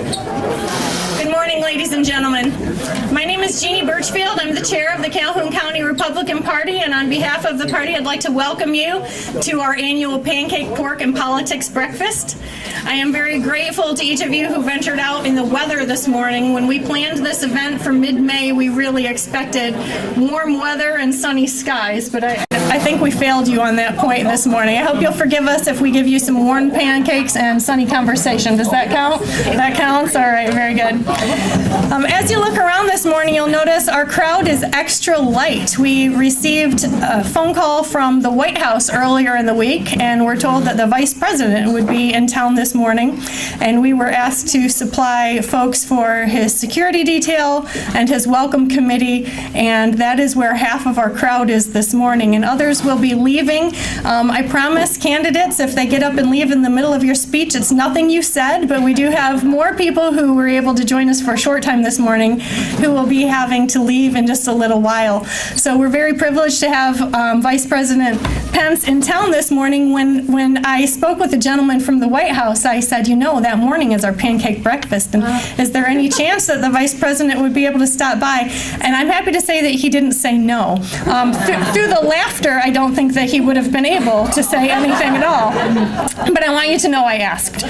Good morning, ladies and gentlemen. My name is Jeannie Birchfield. I'm the chair of the Calhoun County Republican Party, and on behalf of the party, I'd like to welcome you to our annual Pancake, Pork, and Politics breakfast. I am very grateful to each of you who ventured out in the weather this morning. When we planned this event for mid-May, we really expected warm weather and sunny skies, but I think we failed you on that point this morning. I hope you'll forgive us if we give you some warm pancakes and sunny conversation. Does that count? That counts? All right, very good. As you look around this morning, you'll notice our crowd is extra light. We received a phone call from the White House earlier in the week, and we're told that the Vice President would be in town this morning, and we were asked to supply folks for his security detail and his welcome committee, and that is where half of our crowd is this morning, and others will be leaving. I promise candidates, if they get up and leave in the middle of your speech, it's nothing you said, but we do have more people who were able to join us for a short time this morning who will be having to leave in just a little while. So we're very privileged to have Vice President Pence in town this morning. When I spoke with the gentleman from the White House, I said, you know, that morning is our pancake breakfast, and is there any chance that the Vice President would be able to stop by? And I'm happy to say that he didn't say no. Through the laughter, I don't think that he would have been able to say anything at all. But I want you to know I asked.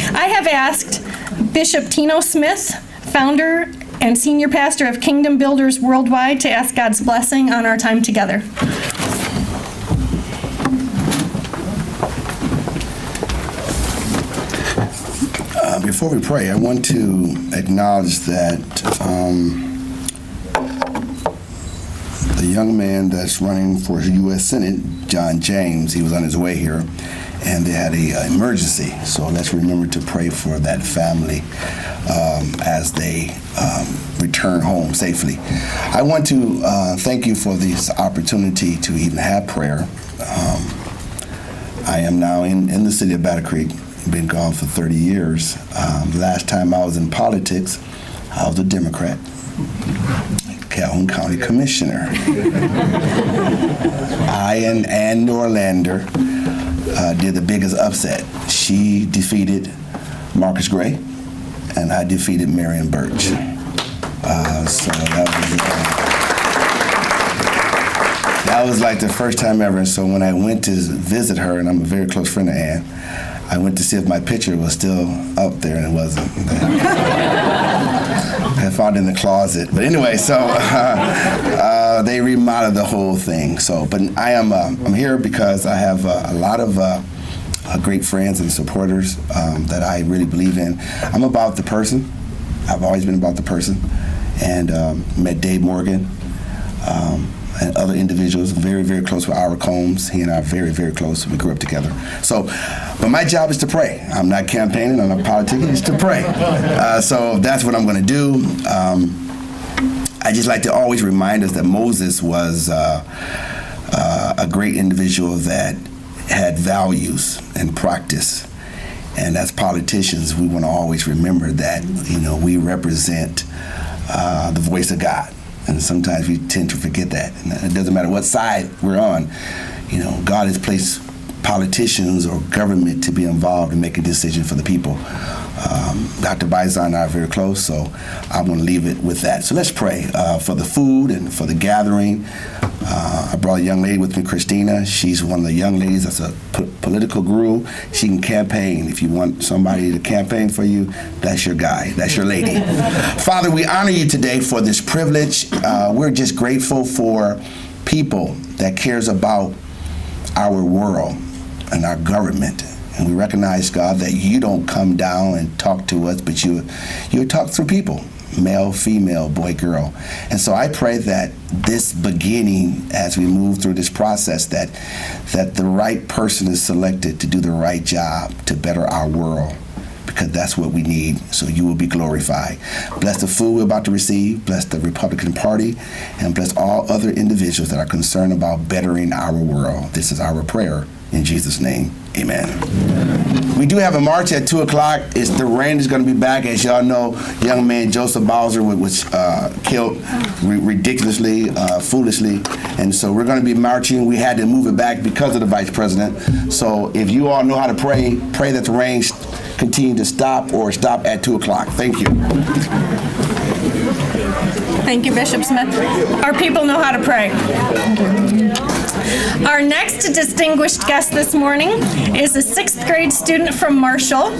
I have asked Bishop Tino Smith, founder and senior pastor of Kingdom Builders Worldwide, to ask God's blessing on our time together. Before we pray, I want to acknowledge that the young man that's running for U.S. Senate, John James, he was on his way here, and they had an emergency. So let's remember to pray for that family as they return home safely. I want to thank you for this opportunity to even have prayer. I am now in the city of Battle Creek. Been gone for 30 years. The last time I was in politics, I was a Democrat, Calhoun County Commissioner. I and Ann Norlander did the biggest upset. She defeated Marcus Gray, and I defeated Marion Birch. So that was like the first time ever. So when I went to visit her, and I'm a very close friend of Ann, I went to see if my picture was still up there, and it wasn't. I found it in the closet. But anyway, so they remodeled the whole thing. So, but I'm here because I have a lot of great friends and supporters that I really believe in. I'm about the person. I've always been about the person, and met Dave Morgan. And other individuals, very, very close with Ira Combs. He and I are very, very close. We grew up together. So, but my job is to pray. I'm not campaigning, I'm not politicking, it's to pray. So that's what I'm going to do. I just like to always remind us that Moses was a great individual that had values and practice. And as politicians, we want to always remember that, you know, we represent the voice of God. And sometimes we tend to forget that. And it doesn't matter what side we're on. You know, God has placed politicians or government to be involved in making decisions for the people. Dr. Bison and I are very close, so I'm going to leave it with that. So let's pray for the food and for the gathering. I brought a young lady with me, Christina. She's one of the young ladies that's a political guru. She can campaign. If you want somebody to campaign for you, that's your guy. That's your lady. Father, we honor you today for this privilege. We're just grateful for people that cares about our world and our government. And we recognize, God, that you don't come down and talk to us, but you talk through people, male, female, boy, girl. And so I pray that this beginning, as we move through this process, that the right person is selected to do the right job to better our world. because that's what we need, so you will be glorified. Bless the food we're about to receive, bless the Republican Party, and bless all other individuals that are concerned about bettering our world. This is our prayer. In Jesus' name, amen. We do have a march at 2 o'clock. The rain is going to be back. As y'all know, young man Joseph Bowser was killed ridiculously, foolishly. And so we're going to be marching. We had to move it back because of the vice president. So if you all know how to pray, pray that the rain continue to stop or stop at 2 o'clock. Thank you. Thank you, Bishop Smith. Our people know how to pray. Our next distinguished guest this morning is a 6th grade student from Marshall.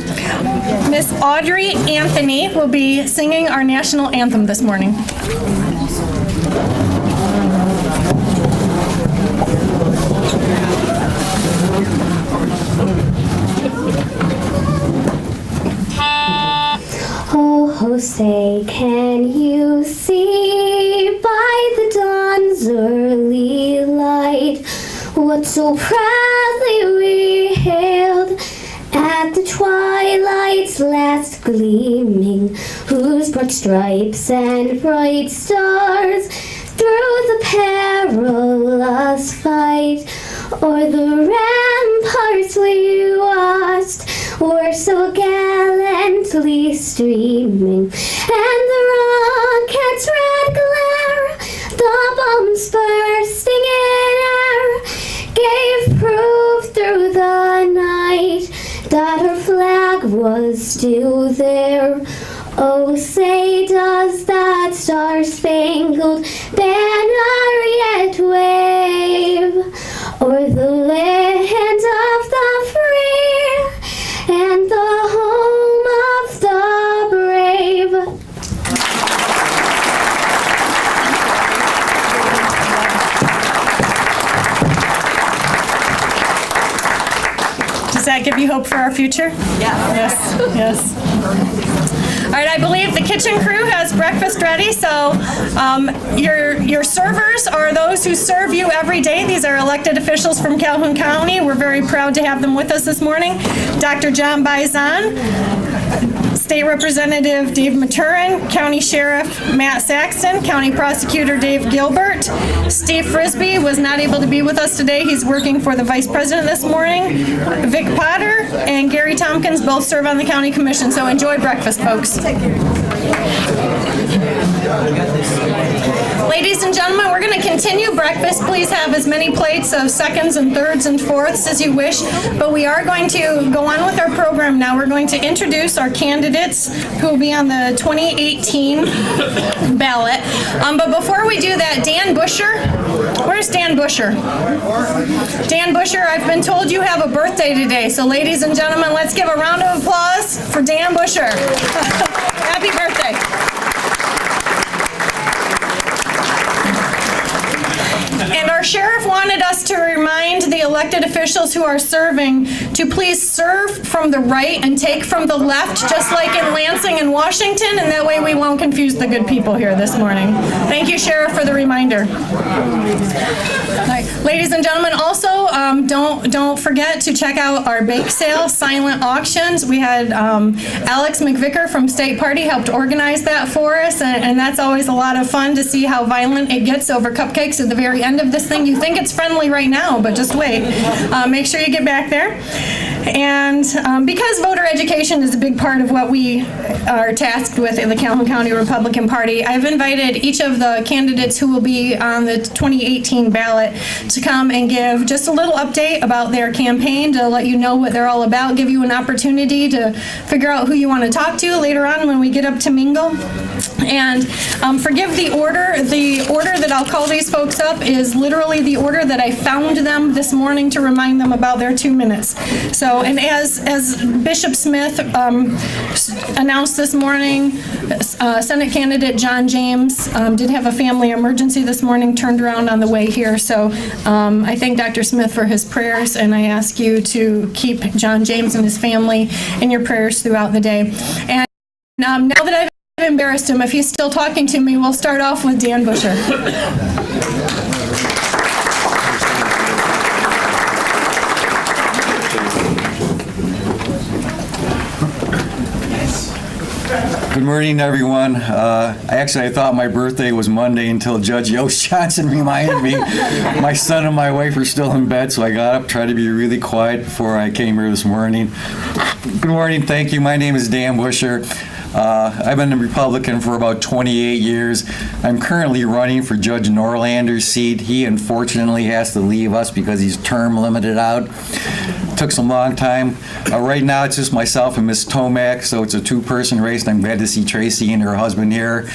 Miss Audrey Anthony will be singing our national anthem this morning. Oh, say, can you see by the dawn's early light what so proudly we hailed at the twilight's last gleaming, whose broad stripes and bright stars through the perilous fight o'er the ramparts we watched were so gallantly streaming, and the rocket's red glare, the bombs bursting in air, gave proof through the night that her flag was still there. Oh, say, does that star-spangled banner yet wave o'er the land of the free and the home of the brave? Does that give you hope for our future? Yeah. Yes. All right, I believe the kitchen crew has breakfast ready, so your servers are those who serve you every day. These are elected officials from Calhoun County. We're very proud to have them with us this morning. Dr. John Bison, State Representative Dave Michurin, County Sheriff Matt Saxton, County Prosecutor Dave Gilbert. Steve Frisbee was not able to be with us today. He's working for the Vice President this morning. Vic Potter and Gary Tompkins both serve on the County Commission, so enjoy breakfast, folks. Ladies and gentlemen, we're going to continue breakfast. Please have as many plates of seconds and thirds and fourths as you wish, but we are going to go on with our program now. We're going to introduce our candidates who will be on the 2018 ballot. But before we do that, Dan Busher, where's Dan Busher? Dan Busher, I've been told you have a birthday today, so ladies and gentlemen, let's give a round of applause for Dan Busher. Happy birthday. And our sheriff wanted us to remind the elected officials who are serving to please serve from the right and take from the left, just like in Lansing and Washington, and that way we won't confuse the good people here this morning. Thank you, Sheriff, for the reminder. All right. Ladies and gentlemen, also don't forget to check out our bake sale, silent auctions. We had Alex McVicker from State Party helped organize that for us, and that's always a lot of fun to see how violent it gets over cupcakes at the very end of this thing. You think it's friendly right now, but just wait. Make sure you get back there. And because voter education is a big part of what we are tasked with in the Calhoun County Republican Party, I've invited each of the candidates who will be on the 2018 ballot to come and give just a little update about their campaign, to let you know what they're all about, give you an opportunity to figure out who you want to talk to later on when we get up to mingle. And forgive the order. The order that I'll call these folks up is literally the order that I found them this morning to remind them about their 2 minutes. So, and as Bishop Smith announced this morning, Senate candidate John James did have a family emergency this morning, turned around on the way here. So I thank Dr. Smith for his prayers, and I ask you to keep John James and his family in your prayers throughout the day. And now that I've embarrassed him, if he's still talking to me, we'll start off with Dan Busher. Good morning, everyone. I thought my birthday was Monday until Judge Yost Johnson reminded me. My son and my wife are still in bed, so I got up, tried to be really quiet before I came here this morning. Good morning, thank you. My name is Dan Busher. I've been a Republican for about 28 years. I'm currently running for Judge Norlander's seat. He unfortunately has to leave us because he's term limited out. Took some long time. Right now it's just myself and Ms. Tomac, so it's a two-person race, and I'm glad to see Tracy and her husband here.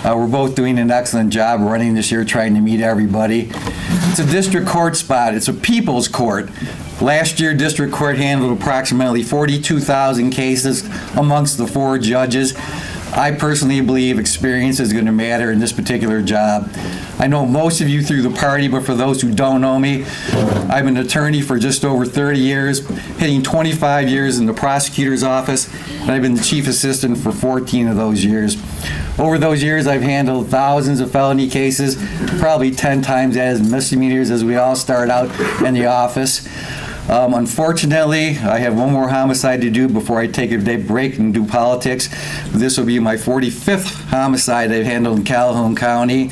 We're both doing an excellent job running this year, trying to meet everybody. It's a district court spot. It's a people's court. Last year, district court handled approximately 42,000 cases amongst the 4 judges. I personally believe experience is going to matter in this particular job. I know most of you through the party, but for those who don't know me, I'm an attorney for just over 30 years, hitting 25 years in the prosecutor's office, and I've been the chief assistant for 14 of those years. Over those years, I've handled thousands of felony cases, probably 10 times as misdemeanors as we all start out in the office. Unfortunately, I have one more homicide to do before I take a day break and do politics. This will be my 45th homicide I've handled in Calhoun County.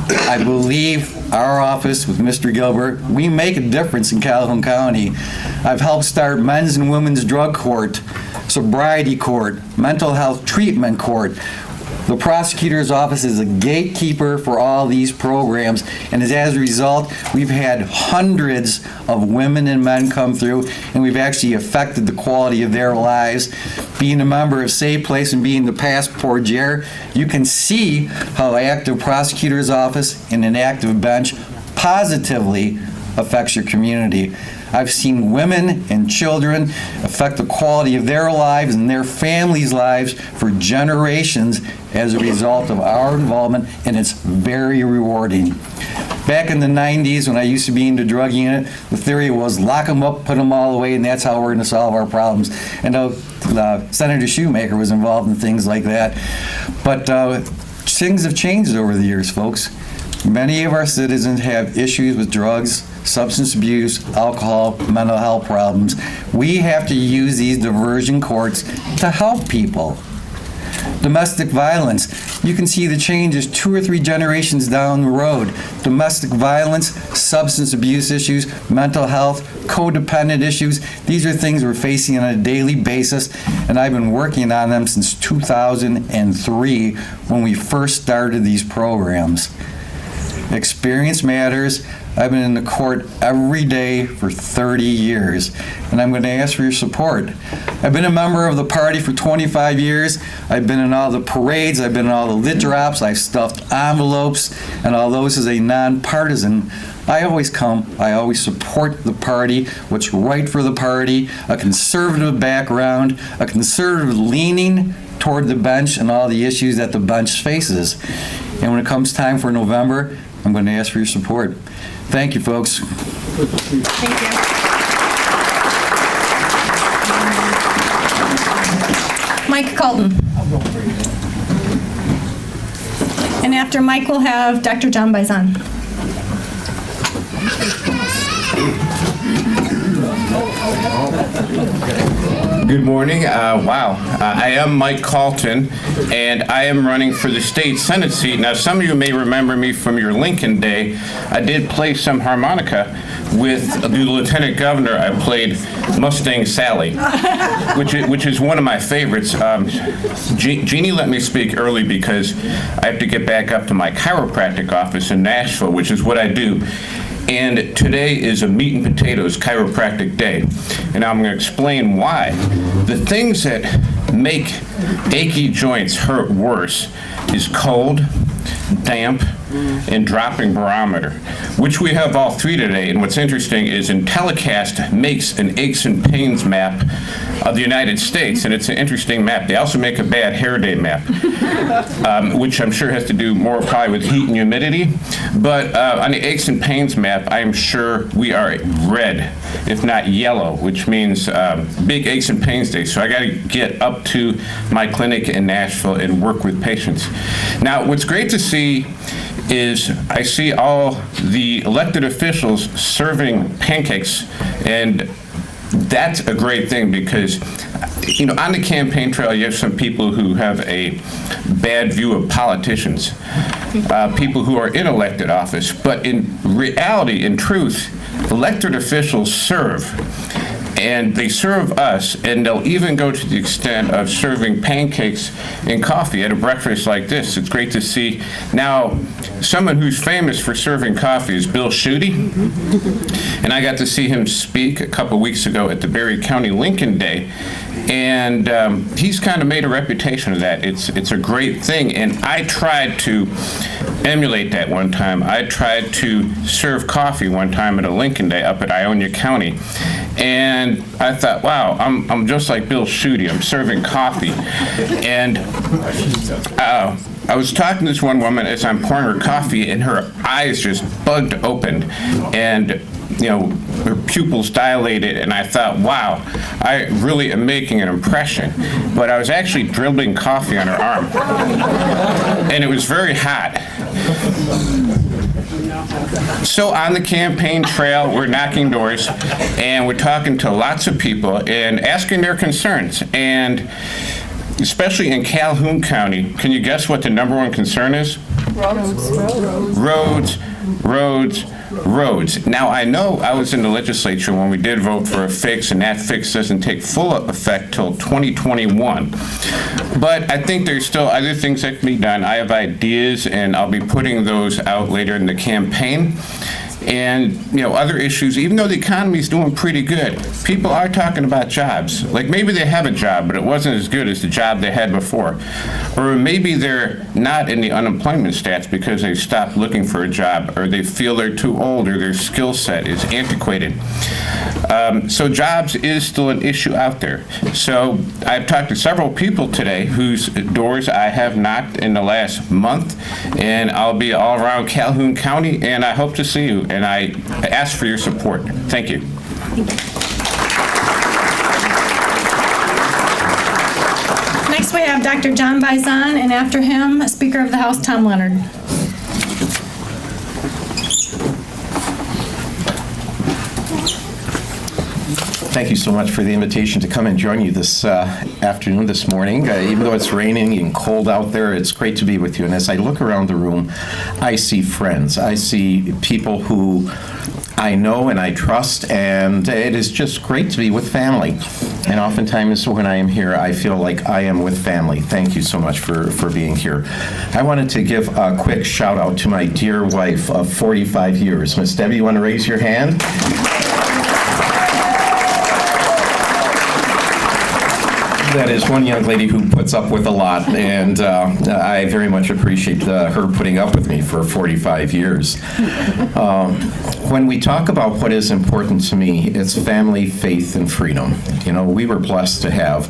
I believe our office with Mr. Gilbert, we make a difference in Calhoun County. I've helped start men's and women's drug court, sobriety court, mental health treatment court. The prosecutor's office is a gatekeeper for all these programs, and as a result, we've had hundreds of women and men come through, and we've actually affected the quality of their lives. Being a member of Safe Place and being the passport chair, you can see how an active prosecutor's office and an active bench positively affects your community. I've seen women and children affect the quality of their lives and their families' lives for generations as a result of our involvement, and it's very rewarding. Back in the 90s, when I used to be in the drug unit, the theory was lock them up, put them all away, and that's how we're going to solve our problems. And Senator Shoemaker was involved in things like that. But things have changed over the years, folks. Many of our citizens have issues with drugs, substance abuse, alcohol, mental health problems. We have to use these diversion courts to help people. Domestic violence. You can see the changes 2 or 3 generations down the road. Domestic violence, substance abuse issues, mental health, codependent issues. These are things we're facing on a daily basis, and I've been working on them since 2003 when we first started these programs. Experience matters. I've been in the court every day for 30 years, and I'm going to ask for your support. I've been a member of the party for 25 years. I've been in all the parades. I've been in all the lit drops. I've stuffed envelopes, and although this is a nonpartisan, I always come. I always support the party, what's right for the party, a conservative background, a conservative leaning toward the bench and all the issues that the bench faces. And when it comes time for November, I'm going to ask for your support. Thank you, folks. Thank you. Mike Calton. And after Mike, we'll have Dr. John Bison. Good morning. I am Mike Calton, and I am running for the state Senate seat. Now, some of you may remember me from your Lincoln day. I did play some harmonica with the lieutenant governor. I played Mustang Sally, which is one of my favorites. Jeannie let me speak early because I have to get back up to my chiropractic office in Nashville, which is what I do. And today is a meat and potatoes chiropractic day. And I'm going to explain why. The things that make achy joints hurt worse is cold, damp, and dropping barometer, which we have all 3 today. And what's interesting is Intellicast makes an aches and pains map of the United States, and it's an interesting map. They also make a bad hair day map, which I'm sure has to do more probably with heat and humidity. But on the aches and pains map, I'm sure we are red, if not yellow, which means big aches and pains day. So I got to get up to my clinic in Nashville and work with patients. Now, what's great to see is I see all the elected officials serving pancakes and that's a great thing because, on the campaign trail, you have some people who have a bad view of politicians, people who are in elected office. But in reality, in truth, elected officials serve. And they serve us, and they'll even go to the extent of serving pancakes and coffee at a breakfast like this. It's great to see. Now, someone who's famous for serving coffee is Bill Schuette, and I got to see him speak a couple weeks ago at the Berry County Lincoln Day, and he's kind of made a reputation of that. It's a great thing, and I tried to emulate that one time. I tried to serve coffee one time at a Lincoln Day up at Ionia County, and I thought, wow, I'm just like Bill Schuette. I'm serving coffee. And I was talking to this one woman as I'm pouring her coffee, and her eyes just bugged open, and her pupils dilated, and I thought, wow, I really am making an impression. But I was actually dribbling coffee on her arm, and it was very hot. So on the campaign trail, we're knocking doors, and we're talking to lots of people and asking their concerns. And especially in Calhoun County, can you guess what the number one concern is? Roads. Now, I know I was in the legislature when we did vote for a fix, and that fix doesn't take full effect till 2021. But I think there's still other things that can be done. I have ideas, and I'll be putting those out later in the campaign. And, other issues, even though the economy's doing pretty good, people are talking about jobs. Like maybe they have a job, but it wasn't as good as the job they had before. Or maybe they're not in the unemployment stats because they've stopped looking for a job, or they feel they're too old, or their skill set is antiquated. So jobs is still an issue out there. So I've talked to several people today whose doors I have knocked in the last month, and I'll be all around Calhoun County, and I hope to see you. And I ask for your support. Thank you. Next we have Dr. John Bison, and after him, Speaker of the House, Tom Leonard. Thank you so much for the invitation to come and join you this afternoon, this morning. Even though it's raining and cold out there, it's great to be with you. And as I look around the room, I see friends. I see people who I know and I trust, and it is just great to be with family. And oftentimes when I am here, I feel like I am with family. Thank you so much for being here. I wanted to give a quick shout out to my dear wife of 45 years. Miss Debbie, you want to raise your hand? That is one young lady who puts up with a lot, and I very much appreciate her putting up with me for 45 years. When we talk about what is important to me, it's family, faith, and freedom. We were blessed to have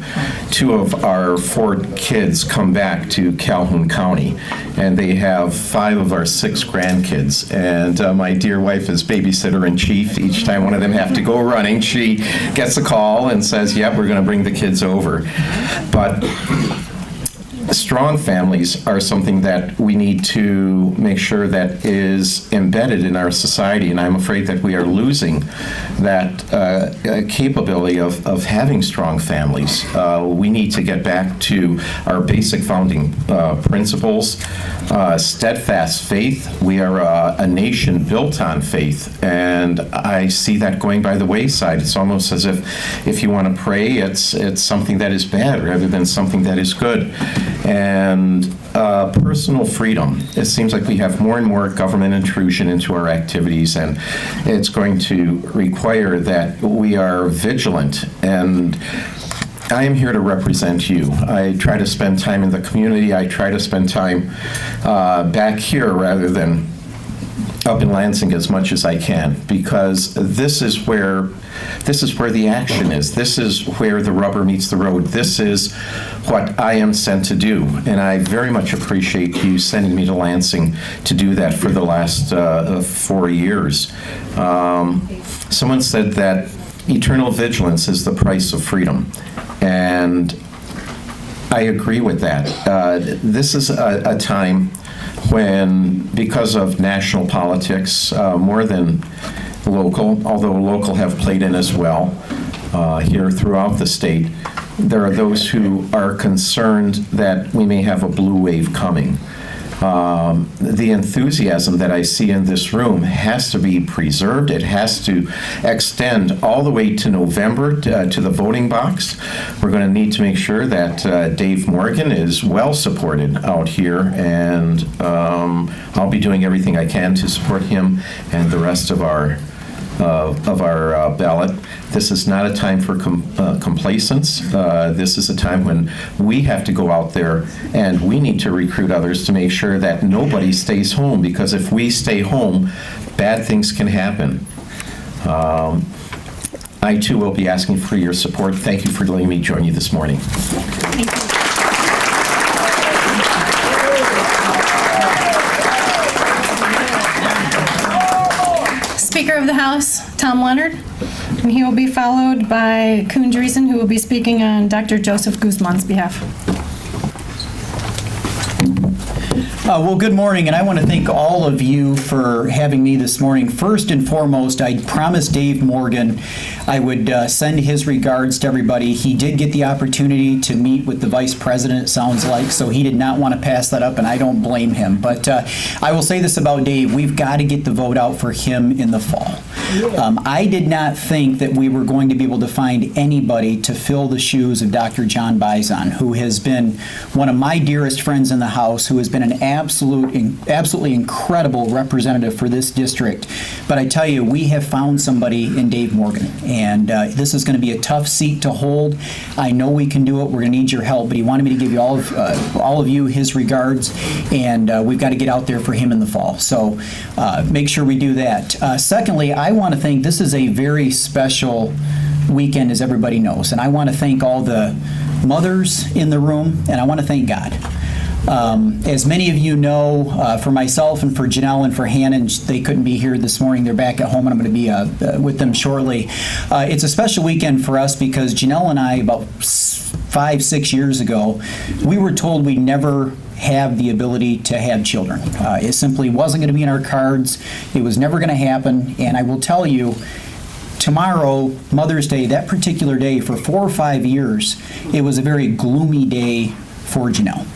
2 of our 4 kids come back to Calhoun County, and they have 5 of our 6 grandkids. And my dear wife is babysitter in chief. Each time one of them have to go running, she gets a call and says, "Yep, we're going to bring the kids over." But strong families are something that we need to make sure that is embedded in our society, and I'm afraid that we are losing that capability of having strong families. We need to get back to our basic founding principles, steadfast faith. We are a nation built on faith, and I see that going by the wayside. It's almost as if you want to pray, it's something that is bad rather than something that is good. And personal freedom. It seems like we have more and more government intrusion into our activities, and it's going to require that we are vigilant. And I am here to represent you. I try to spend time in the community. I try to spend time back here rather than up in Lansing as much as I can, because this is where the action is. This is where the rubber meets the road. This is what I am sent to do, and I very much appreciate you sending me to Lansing to do that for the last 4 years. Someone said that eternal vigilance is the price of freedom, and I agree with that. This is a time when, because of national politics, more than local, although local have played in as well, here throughout the state, there are those who are concerned that we may have a blue wave coming. The enthusiasm that I see in this room has to be preserved. It has to extend all the way to November to the voting box. We're going to need to make sure that Dave Morgan is well supported out here, and I'll be doing everything I can to support him and the rest of our ballot. This is not a time for complacence. This is a time when we have to go out there and we need to recruit others to make sure that nobody stays home, because if we stay home, bad things can happen. I too will be asking for your support. Thank you for letting me join you this morning. Speaker of the House, Tom Leonard, and he will be followed by Kun Driessen, who will be speaking on Dr. Joseph Guzman's behalf. Well, good morning, and I want to thank all of you for having me this morning. First and foremost, I promised Dave Morgan I would send his regards to everybody. He did get the opportunity to meet with the Vice President, it sounds like, so he did not want to pass that up, and I don't blame him. But I will say this about Dave. We've got to get the vote out for him in the fall. I did not think that we were going to be able to find anybody to fill the shoes of Dr. John Bison, who has been one of my dearest friends in the House, who has been an absolutely incredible representative for this district. But I tell you, we have found somebody in Dave Morgan, and this is going to be a tough seat to hold. I know we can do it. We're going to need your help, but he wanted me to give you all of you his regards, and we've got to get out there for him in the fall. So make sure we do that. Secondly, I want to think this is a very special weekend, as everybody knows, and I want to thank all the mothers in the room, and I want to thank God. As many of you know, for myself and for Janelle and for Hannah, they couldn't be here this morning. They're back at home, and I'm going to be with them shortly. It's a special weekend for us because Janelle and I, about 5-6 years ago, we were told we never have the ability to have children. It simply wasn't going to be in our cards. It was never going to happen. And I will tell you, tomorrow, Mother's Day, that particular day, for 4 or 5 years, it was a very gloomy day for Janelle.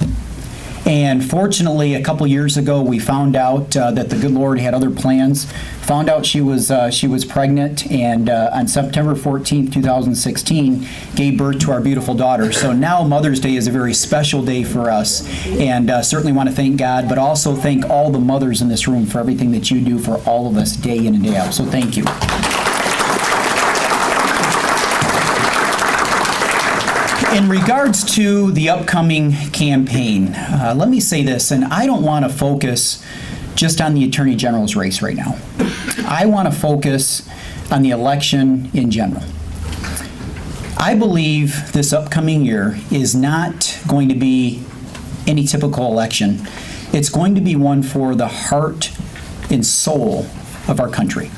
And fortunately, a couple years ago, we found out that the good Lord had other plans. Found out she was pregnant, and on September 14th, 2016, gave birth to our beautiful daughter. So now Mother's Day is a very special day for us, and certainly want to thank God, but also thank all the mothers in this room for everything that you do for all of us day in and day out. So thank you. In regards to the upcoming campaign, let me say this, and I don't want to focus just on the Attorney General's race right now. I want to focus on the election in general. I believe this upcoming year is not going to be any typical election. It's going to be one for the heart and soul of our country.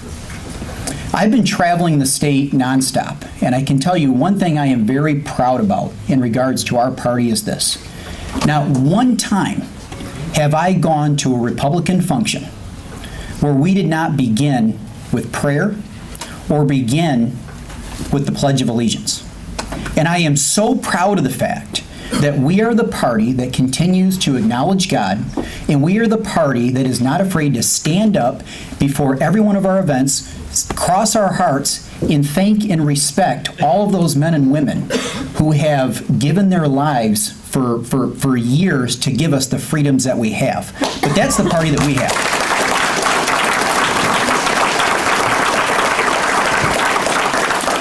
I've been traveling the state nonstop, and I can tell you one thing I am very proud about in regards to our party is this. Not one time have I gone to a Republican function where we did not begin with prayer or begin with the Pledge of Allegiance. And I am so proud of the fact that we are the party that continues to acknowledge God, and we are the party that is not afraid to stand up before every one of our events, cross our hearts, and thank and respect all of those men and women who have given their lives for years to give us the freedoms that we have. But that's the party that we have.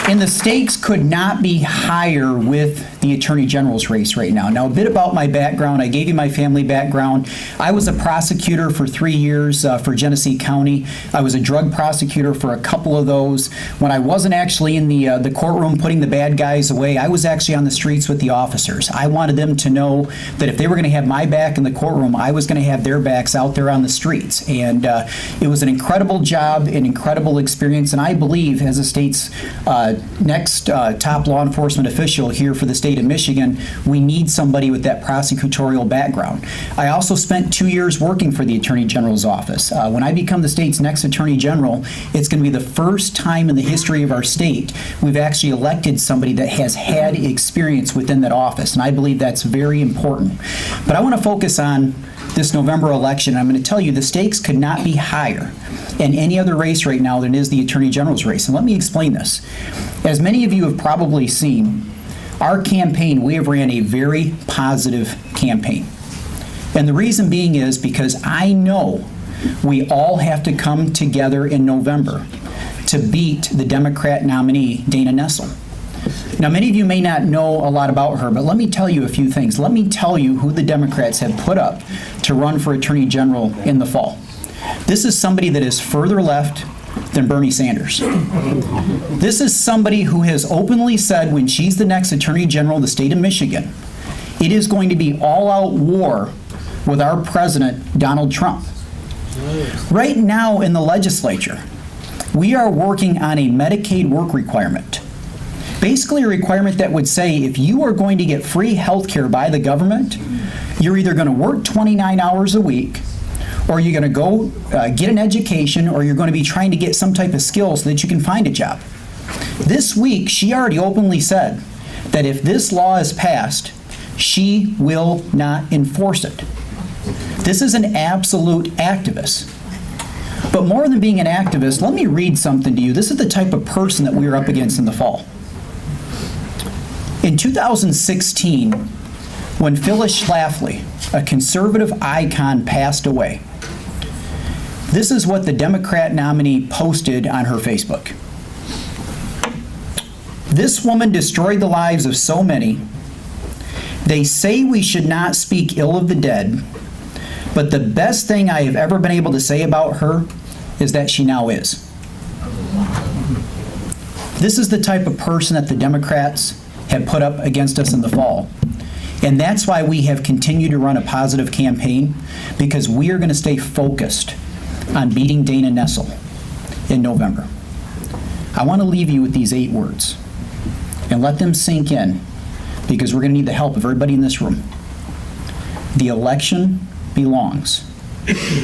And the stakes could not be higher with the Attorney General's race right now. Now, a bit about my background. I gave you my family background. I was a prosecutor for 3 years for Genesee County. I was a drug prosecutor for a couple of those. When I wasn't actually in the courtroom putting the bad guys away, I was actually on the streets with the officers. I wanted them to know that if they were going to have my back in the courtroom, I was going to have their backs out there on the streets. And it was an incredible job, an incredible experience, and I believe as the state's next top law enforcement official here for the state of Michigan, we need somebody with that prosecutorial background. I also spent 2 years working for the Attorney General's office. When I become the state's next Attorney General, it's going to be the first time in the history of our state we've actually elected somebody that has had experience within that office, and I believe that's very important. But I want to focus on this November election. I'm going to tell you the stakes could not be higher in any other race right now than is the Attorney General's race. And let me explain this. As many of you have probably seen, our campaign, we have ran a very positive campaign. And the reason being is because I know we all have to come together in November to beat the Democrat nominee, Dana Nessel. Now, many of you may not know a lot about her, but let me tell you a few things. Let me tell you who the Democrats have put up to run for Attorney General in the fall. This is somebody that is further left than Bernie Sanders. This is somebody who has openly said when she's the next Attorney General of the state of Michigan, it is going to be all-out war with our president, Donald Trump. Right now in the legislature, we are working on a Medicaid work requirement. Basically a requirement that would say if you are going to get free health care by the government, you're either going to work 29 hours a week, or you're going to go get an education, or you're going to be trying to get some type of skill so that you can find a job. This week, she already openly said that if this law is passed, she will not enforce it. This is an absolute activist. But more than being an activist, let me read something to you. This is the type of person that we are up against in the fall. In 2016, when Phyllis Schlafly, a conservative icon, passed away, this is what the Democrat nominee posted on her Facebook. This woman destroyed the lives of so many. They say we should not speak ill of the dead, but the best thing I have ever been able to say about her is that she now is. This is the type of person that the Democrats have put up against us in the fall. And that's why we have continued to run a positive campaign, because we are going to stay focused on beating Dana Nessel in November. I want to leave you with these 8 words and let them sink in, because we're going to need the help of everybody in this room. The election belongs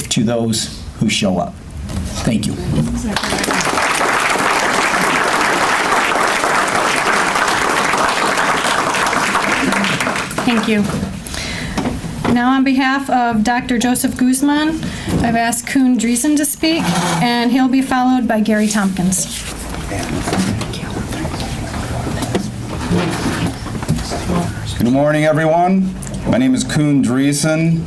to those who show up. Thank you. Thank you. Now, on behalf of Dr. Joseph Guzman, I've asked Kun Driessen to speak, and he'll be followed by Gary Tompkins. Good morning, everyone. My name is Kun Driessen.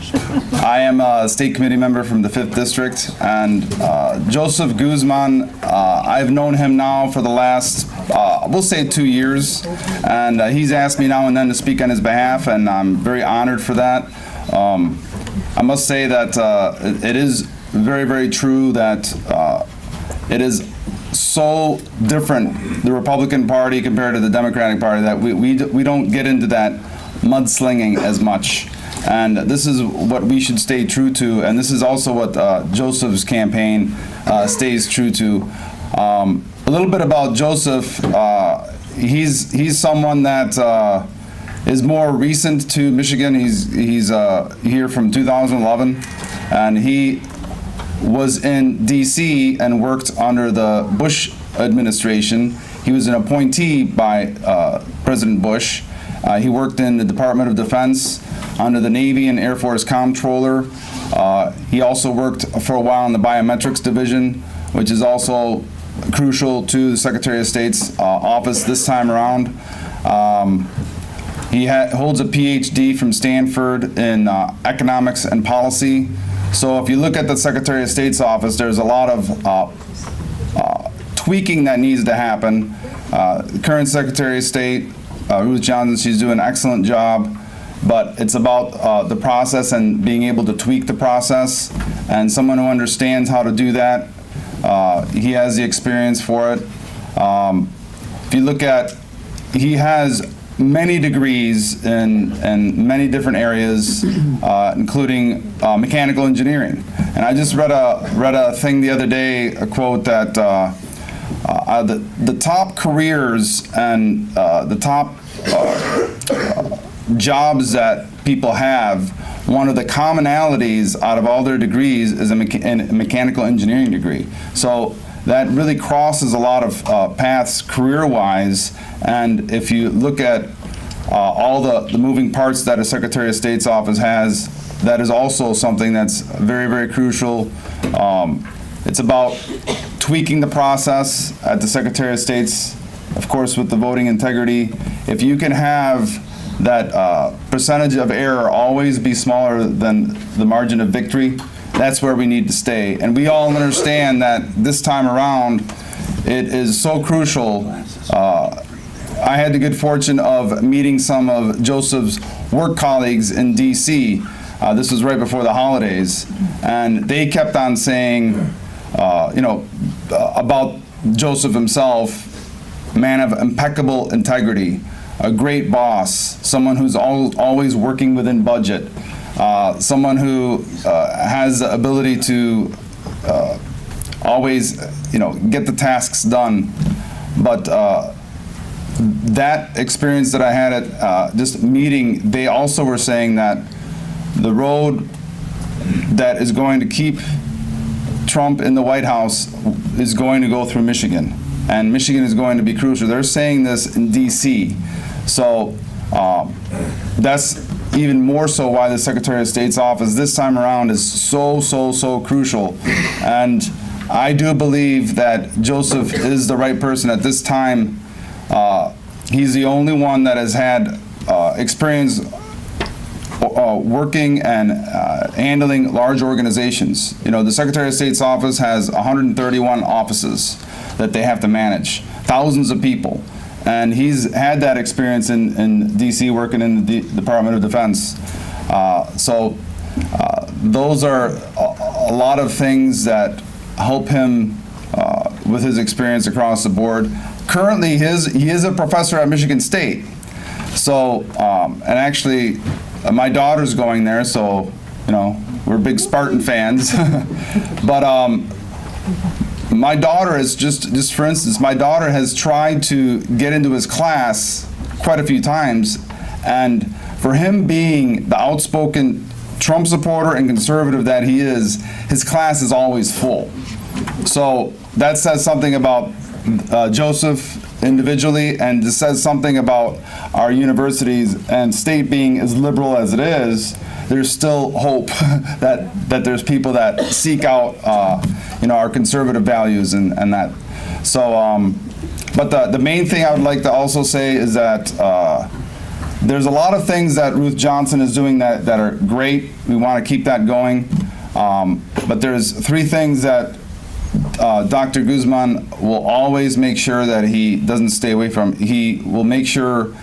I am a state committee member from the 5th District, and Joseph Guzman, I've known him now for the last, we'll say 2 years, and he's asked me now and then to speak on his behalf, and I'm very honored for that. I must say that it is very, very true that it is so different, the Republican Party compared to the Democratic Party, that we don't get into that mudslinging as much. And this is what we should stay true to, and this is also what Joseph's campaign stays true to. A little bit about Joseph. He's someone that is more recent to Michigan. He's here from 2011, and he was in D.C. and worked under the Bush administration. He was an appointee by President Bush. He worked in the Department of Defense under the Navy and Air Force Comptroller. He also worked for a while in the Biometrics Division, which is also crucial to the Secretary of State's office this time around. He holds a PhD from Stanford in economics and policy. So if you look at the Secretary of State's office, there's a lot of tweaking that needs to happen. The current Secretary of State, Ruth Johnson, she's doing an excellent job, but it's about the process and being able to tweak the process, and someone who understands how to do that. He has the experience for it. If you look at, he has many degrees in many different areas, including mechanical engineering. And I just read a thing the other day, a quote that the top careers and the top jobs that people have, one of the commonalities out of all their degrees is a mechanical engineering degree. So that really crosses a lot of paths career-wise, and if you look at all the moving parts that a Secretary of State's office has, that is also something that's very, very crucial. It's about tweaking the process at the Secretary of State's, of course, with the voting integrity. If you can have that percentage of error always be smaller than the margin of victory, that's where we need to stay. And we all understand that this time around, it is so crucial. I had the good fortune of meeting some of Joseph's work colleagues in D.C. This was right before the holidays, and they kept on saying, about Joseph himself, man of impeccable integrity, a great boss, someone who's always working within budget, someone who has the ability to always, get the tasks done. But that experience that I had at just meeting, they also were saying that the road that is going to keep Trump in the White House is going to go through Michigan, and Michigan is going to be crucial. They're saying this in D.C. So that's even more so why the Secretary of State's office this time around is so crucial. And I do believe that Joseph is the right person at this time. He's the only one that has had experience working and handling large organizations. The Secretary of State's office has 131 offices that they have to manage, thousands of people. And he's had that experience in D.C. working in the Department of Defense. So those are a lot of things that help him with his experience across the board. Currently, he is a professor at Michigan State. So, and actually, my daughter's going there, so, we're big Spartan fans. But my daughter is just for instance, my daughter has tried to get into his class quite a few times, and for him being the outspoken Trump supporter and conservative that he is, his class is always full. So that says something about Joseph individually, and it says something about our universities and state being as liberal as it is. There's still hope that there's people that seek out our conservative values and that. So, but the main thing I would like to also say is that there's a lot of things that Ruth Johnson is doing that are great. We want to keep that going. But there's three things that Dr. Guzman will always make sure that he doesn't stay away from. He will make sure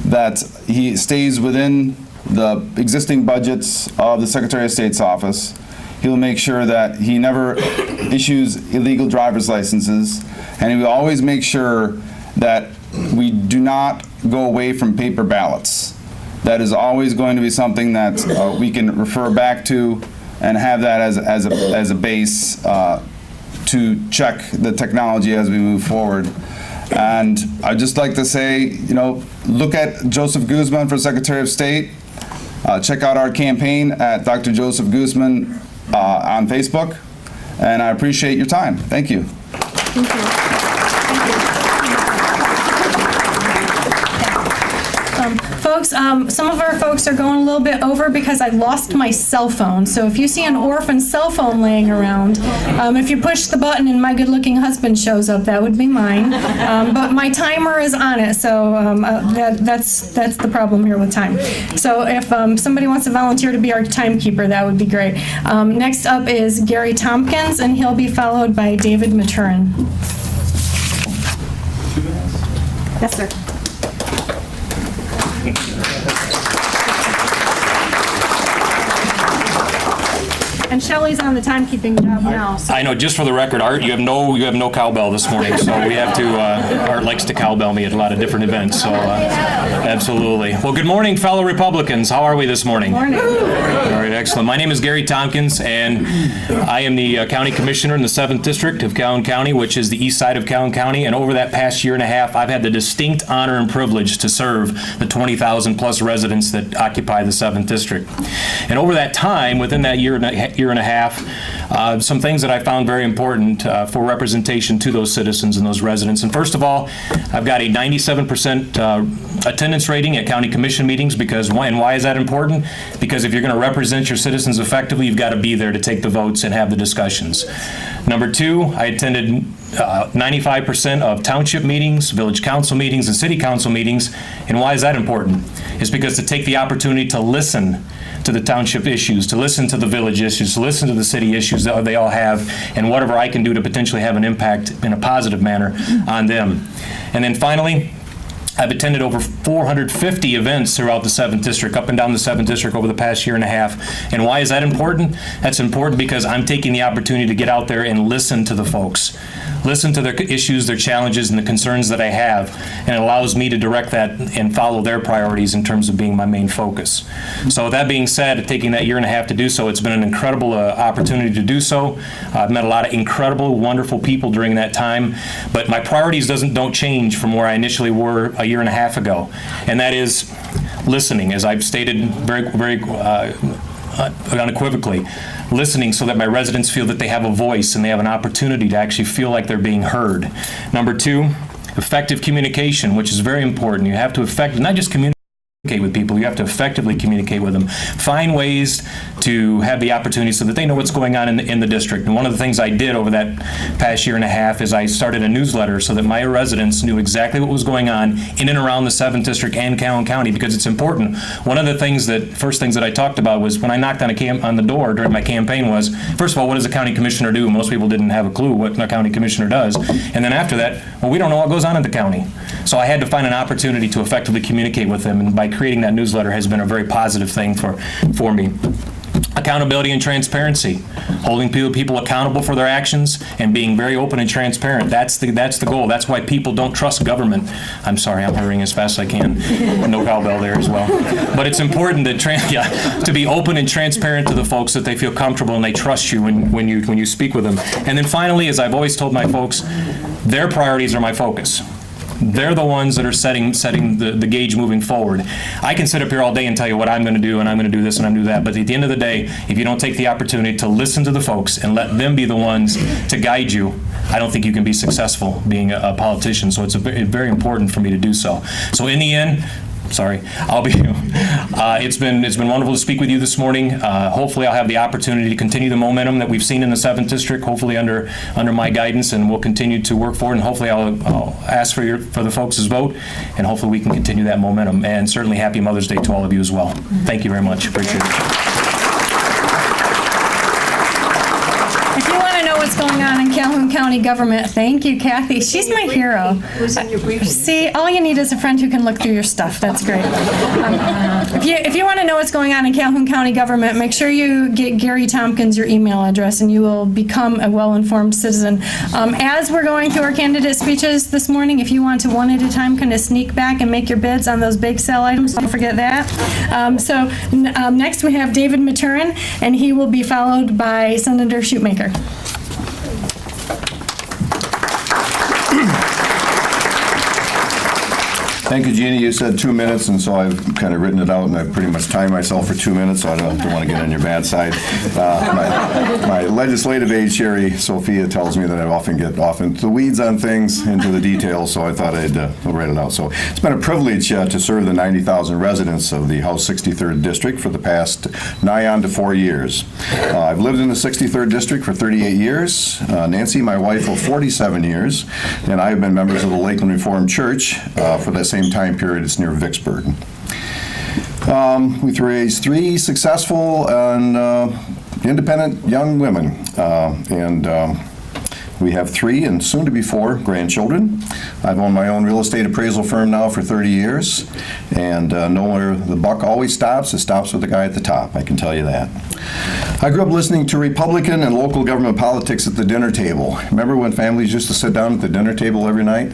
that he stays within the existing budgets of the Secretary of State's office. He'll make sure that he never issues illegal driver's licenses, and he will always make sure that we do not go away from paper ballots. That is always going to be something that we can refer back to and have that as a base to check the technology as we move forward. And I'd just like to say, look at Joseph Guzman for Secretary of State. Check out our campaign at Dr. Joseph Guzman on Facebook. And I appreciate your time. Thank you. Thank you. Folks, some of our folks are going a little bit over because I lost my cell phone. So if you see an orphan cell phone laying around, if you push the button and my good-looking husband shows up, that would be mine. But my timer is on it, so that's the problem here with time. So if somebody wants to volunteer to be our timekeeper, that would be great. Next up is Gary Tompkins, and he'll be followed by David Michurin. Yes, sir. And Shelley's on the timekeeping job now. So. I know, just for the record, Art, you have no cowbell this morning, so we have to, Art likes to cowbell me at a lot of different events, so absolutely. Well, good morning, fellow Republicans. How are we this morning? Morning. All right, excellent. My name is Gary Tompkins, and I am the County Commissioner in the 7th District of Calhoun County, which is the east side of Calhoun County, and over that past year and a half, I've had the distinct honor and privilege to serve the 20,000 plus residents that occupy the 7th District. And over that time, within that year and a half, some things that I found very important for representation to those citizens and those residents. And first of all, I've got a 97% attendance rating at county commission meetings because why is that important? Because if you're going to represent your citizens effectively, you've got to be there to take the votes and have the discussions. Number two, I attended 95% of township meetings, village council meetings, and city council meetings. And why is that important? It's because to take the opportunity to listen to the township issues, to listen to the village issues, to listen to the city issues that they all have, and whatever I can do to potentially have an impact in a positive manner on them. And then finally, I've attended over 450 events throughout the 7th District, up and down the 7th District over the past year and a half. And why is that important? That's important because I'm taking the opportunity to get out there and listen to the folks. Listen to their issues, their challenges, and the concerns that I have. And it allows me to direct that and follow their priorities in terms of being my main focus. So with that being said, taking that year and a half to do so, it's been an incredible opportunity to do so. I've met a lot of incredible, wonderful people during that time. But my priorities don't change from where I initially were a year and a half ago. And that is listening, as I've stated very unequivocally. Listening so that my residents feel that they have a voice and they have an opportunity to actually feel like they're being heard. Number two, effective communication, which is very important. You have to not just communicate with people, you have to effectively communicate with them. Find ways to have the opportunity so that they know what's going on in the district. And one of the things I did over that past year and a half is I started a newsletter so that my residents knew exactly what was going on in and around the 7th District and Calhoun County, because it's important. One of the first things that I talked about was when I knocked on the door during my campaign was, first of all, what does a county commissioner do? Most people didn't have a clue what a county commissioner does. And then after that, well, we don't know what goes on at the county. So I had to find an opportunity to effectively communicate with them, and by creating that newsletter has been a very positive thing for me. Accountability and transparency, holding people accountable for their actions and being very open and transparent. That's the goal. That's why people don't trust government. I'm sorry, I'm hurrying as fast as I can. No cowbell there as well. But it's important to be open and transparent to the folks, that they feel comfortable and they trust you when you speak with them. And then finally, as I've always told my folks, their priorities are my focus. They're the ones that are setting the gauge moving forward. I can sit up here all day and tell you what I'm going to do, and I'm going to do this and I'm going to do that. But at the end of the day, if you don't take the opportunity to listen to the folks and let them be the ones to guide you, I don't think you can be successful being a politician. So it's very important for me to do so. So in the end, it's been wonderful to speak with you this morning. Hopefully I'll have the opportunity to continue the momentum that we've seen in the 7th District, hopefully under my guidance, and we'll continue to work forward, and hopefully I'll ask for the folks' vote, and hopefully we can continue that momentum. And certainly happy Mother's Day to all of you as well. Thank you very much. Appreciate it. If you want to know what's going on in Calhoun County government, thank you, Kathy. She's my hero. See, all you need is a friend who can look through your stuff. That's great. If you want to know what's going on in Calhoun County government, make sure you get Gary Tompkins your email address, and you will become a well-informed citizen. As we're going through our candidate speeches this morning, if you want to one at a time kind of sneak back and make your bids on those bake sale items, don't forget that. Next we have David Michurin, and he will be followed by Senator Shoemaker. Thank you, Jeannie. You said 2 minutes, and so I've kind of written it out, and I've pretty much timed myself for 2 minutes, so I don't want to get on your bad side. My legislative aide, Sherry Sophia, tells me that I often get off into the weeds on things, into the details, so I thought I'd write it out. So it's been a privilege to serve the 90,000 residents of the House 63rd District for the past nigh on to 4 years. I've lived in the 63rd District for 38 years. Nancy, my wife, for 47 years, and I have been members of the Lakeland Reformed Church for the same time period. It's near Vicksburg. We've raised 3 successful and independent young women, and we have 3 and soon to be 4 grandchildren. I've owned my own real estate appraisal firm now for 30 years, and know where the buck always stops. It stops with the guy at the top, I can tell you that. I grew up listening to Republican and local government politics at the dinner table. Remember when families used to sit down at the dinner table every night?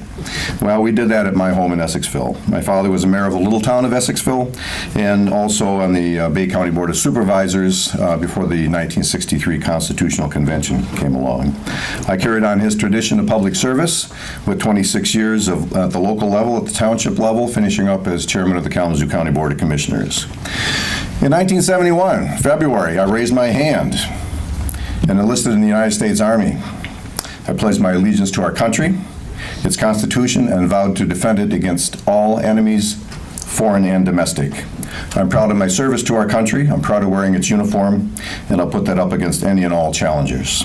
Well, we did that at my home in Essexville. My father was the mayor of the little town of Essexville and also on the Bay County Board of Supervisors before the 1963 Constitutional Convention came along. I carried on his tradition of public service with 26 years at the local level, at the township level, finishing up as chairman of the Kalamazoo County Board of Commissioners. In 1971, February, I raised my hand and enlisted in the United States Army. I pledged my allegiance to our country, its Constitution, and vowed to defend it against all enemies, foreign and domestic. I'm proud of my service to our country. I'm proud of wearing its uniform, and I'll put that up against any and all challengers.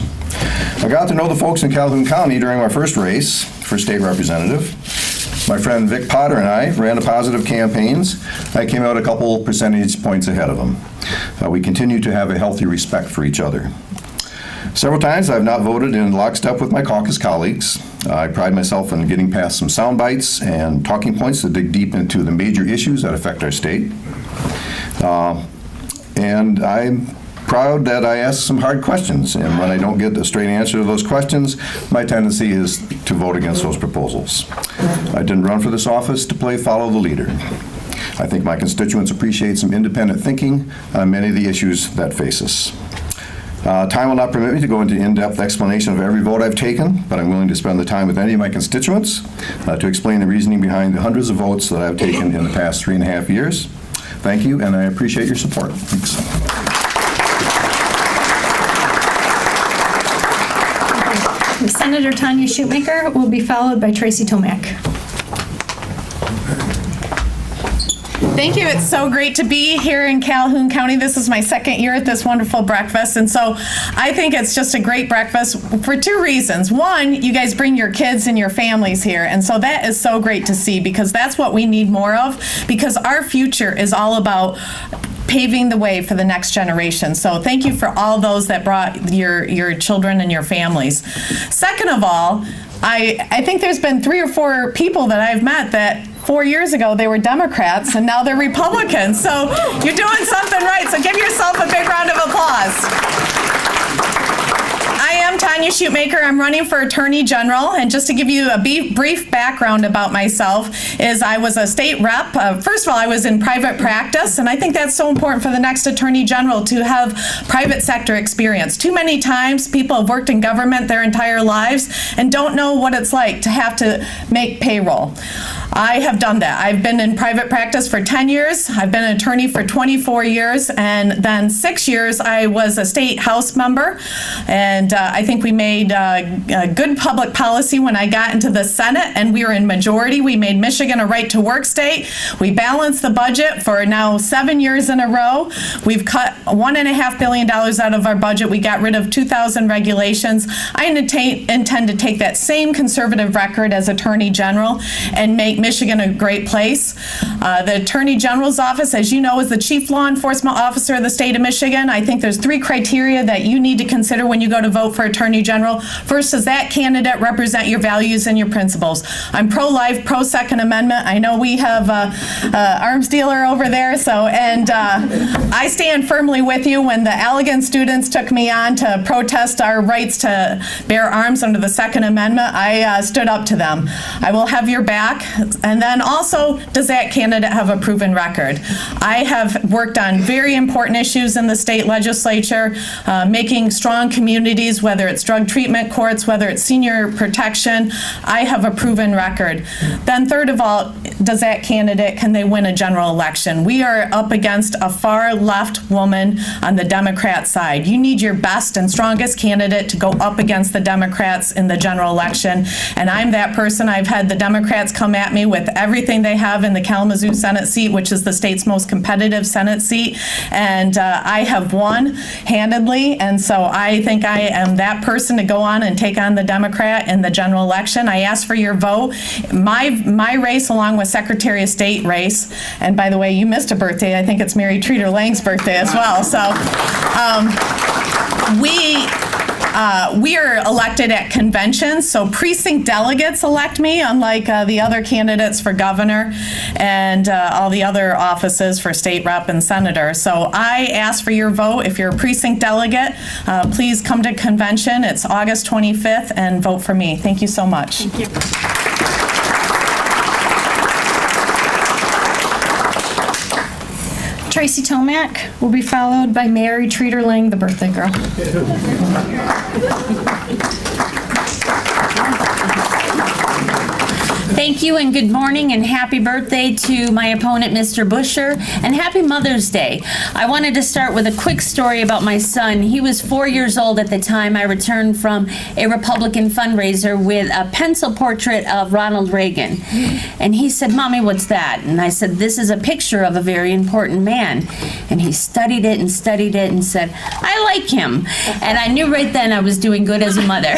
I got to know the folks in Calhoun County during my first race for state representative. My friend Vic Potter and I ran positive campaigns. I came out a couple percentage points ahead of them. We continue to have a healthy respect for each other. Several times I've not voted in lockstep with my caucus colleagues. I pride myself in getting past some sound bites and talking points to dig deep into the major issues that affect our state. And I'm proud that I ask some hard questions, and when I don't get a straight answer to those questions, my tendency is to vote against those proposals. I didn't run for this office to play follow the leader. I think my constituents appreciate some independent thinking on many of the issues that face us. Time will not permit me to go into in-depth explanation of every vote I've taken, but I'm willing to spend the time with any of my constituents to explain the reasoning behind the hundreds of votes that I've taken in the past 3.5 years. Thank you, and I appreciate your support. Thanks. Senator Tanya Shoemaker will be followed by Tracy Tomac. Thank you. It's so great to be here in Calhoun County. This is my second year at this wonderful breakfast, and so I think it's just a great breakfast for two reasons. One, you guys bring your kids and your families here, and so that is so great to see because that's what we need more of, because our future is all about paving the way for the next generation. So thank you for all those that brought your children and your families. Second of all, I think there's been 3 or 4 people that I've met that 4 years ago they were Democrats and now they're Republicans. So you're doing something right. So give yourself a big round of applause. I am Tanya Shoemaker. I'm running for Attorney General, and just to give you a brief background about myself is I was a state rep. First of all, I was in private practice, and I think that's so important for the next Attorney General to have private sector experience. Too many times people have worked in government their entire lives and don't know what it's like to have to make payroll. I have done that. I've been in private practice for 10 years. I've been an attorney for 24 years, and then 6 years I was a state house member, and I think we made a good public policy when I got into the Senate, and we were in majority. We made Michigan a right-to-work state. We balanced the budget for now 7 years in a row. We've cut $1.5 billion out of our budget. We got rid of 2,000 regulations. I intend to take that same conservative record as Attorney General and make Michigan a great place. The Attorney General's office, as you know, is the chief law enforcement officer of the state of Michigan. I think there's 3 criteria that you need to consider when you go to vote for Attorney General. First, does that candidate represent your values and your principles? I'm pro-life, pro-Second Amendment. I know we have an arms dealer over there, and I stand firmly with you. When the Allegan students took me on to protest our rights to bear arms under the Second Amendment, I stood up to them. I will have your back. And then also, does that candidate have a proven record? I have worked on very important issues in the state legislature, making strong communities, whether it's drug treatment courts, whether it's senior protection. I have a proven record. Then third of all, does that candidate, can they win a general election? We are up against a far left woman on the Democrat side. You need your best and strongest candidate to go up against the Democrats in the general election, and I'm that person. I've had the Democrats come at me with everything they have in the Kalamazoo Senate seat, which is the state's most competitive Senate seat, and I have won handedly, and so I think I am that person to go on and take on the Democrat in the general election. I ask for your vote. My race, along with Secretary of State race, and by the way, you missed a birthday. I think it's Mary Treater Lang's birthday as well. So We are elected at conventions, so precinct delegates elect me, unlike the other candidates for governor and all the other offices for state rep and senator. So I ask for your vote. If you're a precinct delegate, please come to convention. It's August 25th and vote for me. Thank you so much. Thank you. Tracy Tomac will be followed by Mary Treater Lang, the birthday girl. Thank you and good morning and happy birthday to my opponent, Mr. Busher, and happy Mother's Day. I wanted to start with a quick story about my son. He was 4 years old at the time I returned from a Republican fundraiser with a pencil portrait of Ronald Reagan. And he said, "Mommy, what's that?" And I said, "This is a picture of a very important man." And he studied it and said, "I like him." And I knew right then I was doing good as a mother.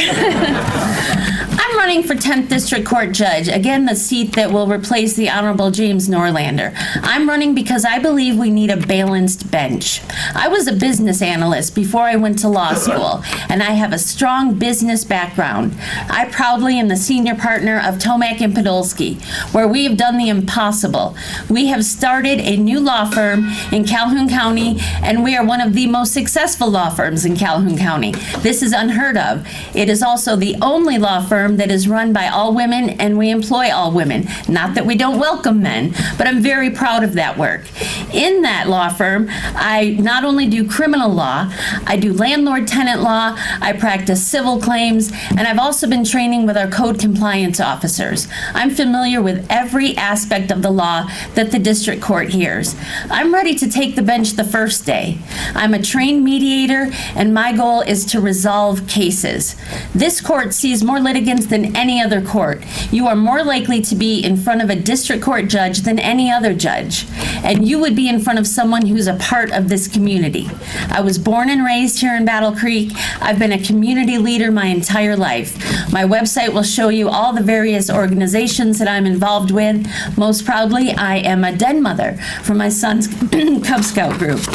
I'm running for 10th District Court Judge, again the seat that will replace the Honorable James Norlander. I'm running because I believe we need a balanced bench. I was a business analyst before I went to law school, and I have a strong business background. I proudly am the senior partner of Tomac and Podolsky, where we have done the impossible. We have started a new law firm in Calhoun County, and we are one of the most successful law firms in Calhoun County. This is unheard of. It is also the only law firm that is run by all women, and we employ all women. Not that we don't welcome men, but I'm very proud of that work. In that law firm, I not only do criminal law, I do landlord-tenant law, I practice civil claims, and I've also been training with our code compliance officers. I'm familiar with every aspect of the law that the district court hears. I'm ready to take the bench the first day. I'm a trained mediator, and my goal is to resolve cases. This court sees more litigants than any other court. You are more likely to be in front of a district court judge than any other judge. And you would be in front of someone who's a part of this community. I was born and raised here in Battle Creek. I've been a community leader my entire life. My website will show you all the various organizations that I'm involved with. Most proudly, I am a den mother for my son's Cub Scout group.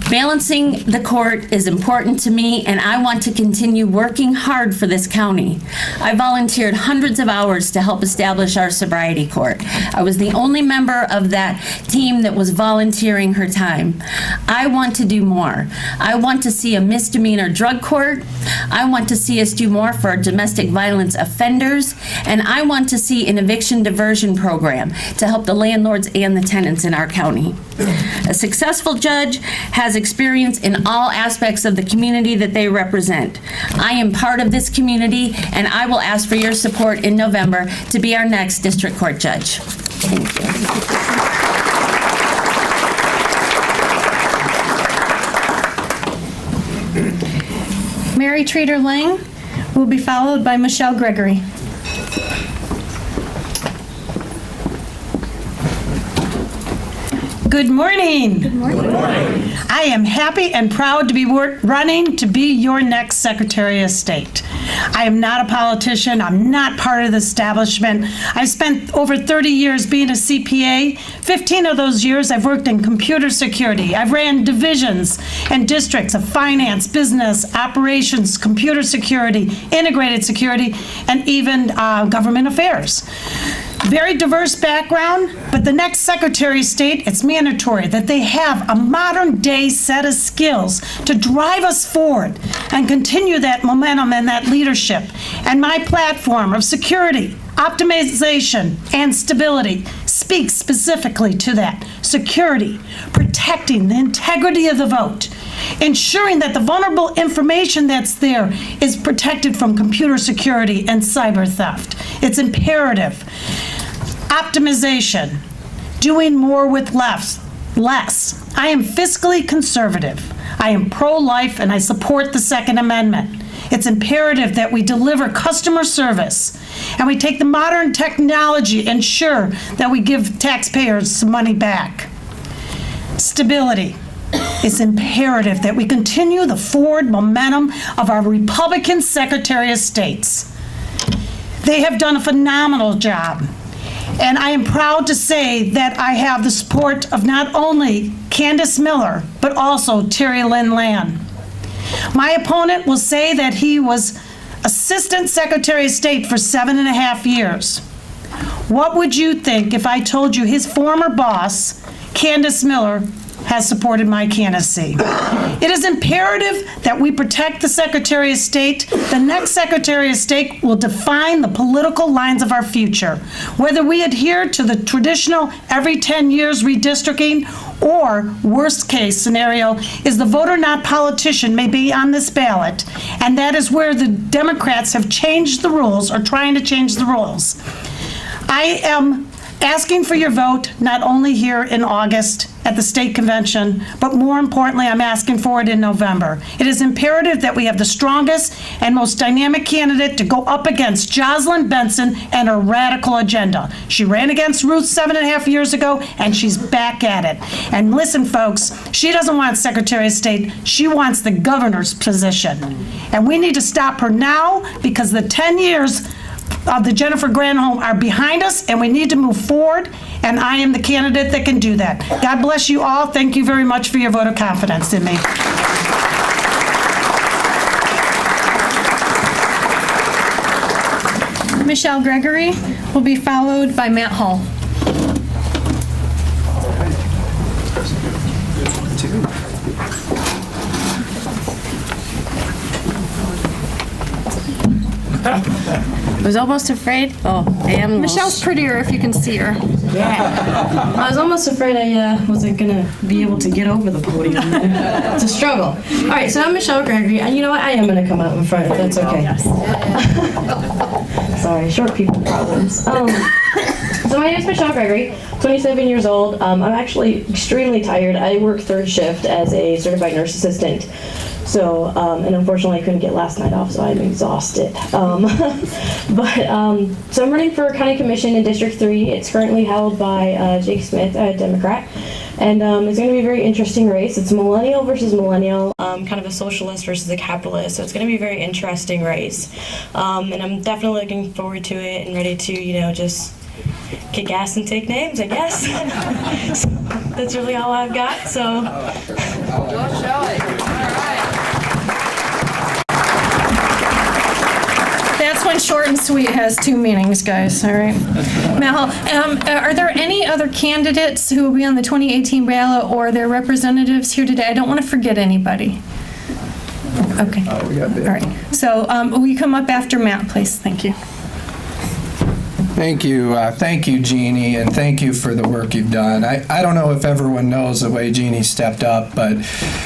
Balancing the court is important to me, and I want to continue working hard for this county. I volunteered hundreds of hours to help establish our sobriety court. I was the only member of that team that was volunteering her time. I want to do more. I want to see a misdemeanor drug court. I want to see us do more for our domestic violence offenders, and I want to see an eviction diversion program to help the landlords and the tenants in our county. A successful judge has experience in all aspects of the community that they represent. I am part of this community, and I will ask for your support in November to be our next district court judge. Thank you. Mary Treater Lang will be followed by Michelle Gregory. Good morning. Good morning. Good morning. I am happy and proud to be running to be your next Secretary of State. I am not a politician. I'm not part of the establishment. I've spent over 30 years being a CPA. 15 of those years I've worked in computer security. I've ran divisions and districts of finance, business, operations, computer security, integrated security, and even government affairs. Very diverse background, but the next Secretary of State, it's mandatory that they have a modern day set of skills to drive us forward and continue that momentum and that leadership. And my platform of security, optimization, and stability speaks specifically to that. Security, protecting the integrity of the vote, ensuring that the vulnerable information that's there is protected from computer security and cyber theft. It's imperative. Optimization, doing more with less. I am fiscally conservative. I am pro-life, and I support the Second Amendment. It's imperative that we deliver customer service, and we take the modern technology, ensure that we give taxpayers some money back. Stability. It's imperative that we continue the forward momentum of our Republican Secretary of States. They have done a phenomenal job. And I am proud to say that I have the support of not only Candace Miller, but also Terry Lynn Land. My opponent will say that he was Assistant Secretary of State for 7.5 years. What would you think if I told you his former boss, Candace Miller, has supported my candidacy? It is imperative that we protect the Secretary of State. The next Secretary of State will define the political lines of our future. Whether we adhere to the traditional every 10 years redistricting, or worst case scenario is the voter not politician may be on this ballot, and that is where the Democrats have changed the rules or trying to change the rules. I am asking for your vote not only here in August at the state convention, but more importantly, I'm asking for it in November. It is imperative that we have the strongest and most dynamic candidate to go up against Jocelyn Benson and her radical agenda. She ran against Ruth 7.5 years ago, and she's back at it. And listen, folks, she doesn't want Secretary of State. She wants the governor's position. And we need to stop her now, because the 10 years of the Jennifer Granholm are behind us, and we need to move forward, and I am the candidate that can do that. God bless you all. Thank you very much for your vote of confidence in me. Michelle Gregory will be followed by Matt Hall. I was almost afraid. Oh, I am. Michelle's prettier if you can see her. Yeah. I was almost afraid I wasn't going to be able to get over the podium there. It's a struggle. All right, so I'm Michelle Gregory, and you know what? I am going to come out in front if that's okay. Sorry, short people problems. So my name is Michelle Gregory, 27 years old. I'm actually extremely tired. I work third shift as a certified nurse assistant. So, and unfortunately I couldn't get last night off, so I'm exhausted. So I'm running for County Commission in District 3. It's currently held by Jake Smith, a Democrat. And it's going to be a very interesting race. It's millennial versus millennial, kind of a socialist versus a capitalist. So it's going to be a very interesting race. And I'm definitely looking forward to it and ready to, you know, just kick ass and take names, I guess. So that's really all I've got. So. That's when short and sweet has two meanings, guys, all right? Matt Hall, are there any other candidates who will be on the 2018 ballot or their representatives here today? I don't want to forget anybody. Okay, all right. So will you come up after Matt, please? Thank you. Thank you. Thank you, Jeannie, and thank you for the work you've done. I don't know if everyone knows the way Jeannie stepped up, but,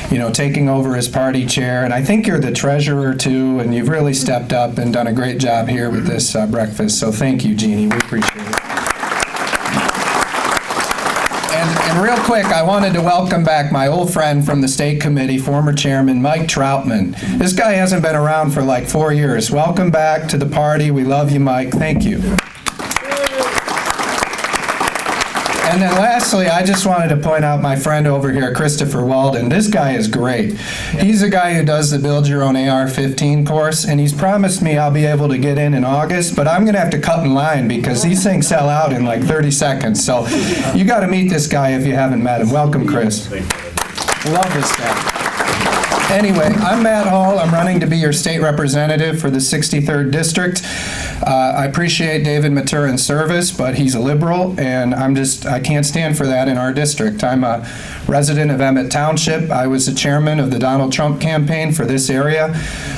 you know, taking over as party chair, and I think you're the treasurer, too, and you've really stepped up and done a great job here with this breakfast, so thank you, Jeannie. We appreciate it. And real quick, I wanted to welcome back my old friend from the state committee, former chairman Mike Troutman. This guy hasn't been around for like 4 years. Welcome back to the party. We love you, Mike. Thank you. And then lastly, I just wanted to point out my friend over here, Christopher Walden. This guy is great. He's a guy who does the Build Your Own AR-15 course, and he's promised me I'll be able to get in August, but I'm going to have to cut in line because these things sell out in like 30 seconds. So you got to meet this guy if you haven't met him. Welcome, Chris. Love this guy. Anyway, I'm Matt Hall. I'm running to be your state representative for the 63rd District. I appreciate David Michurin's service, but he's a liberal, and I can't stand for that in our district. I'm a resident of Emmett Township. I was the chairman of the Donald Trump campaign for this area.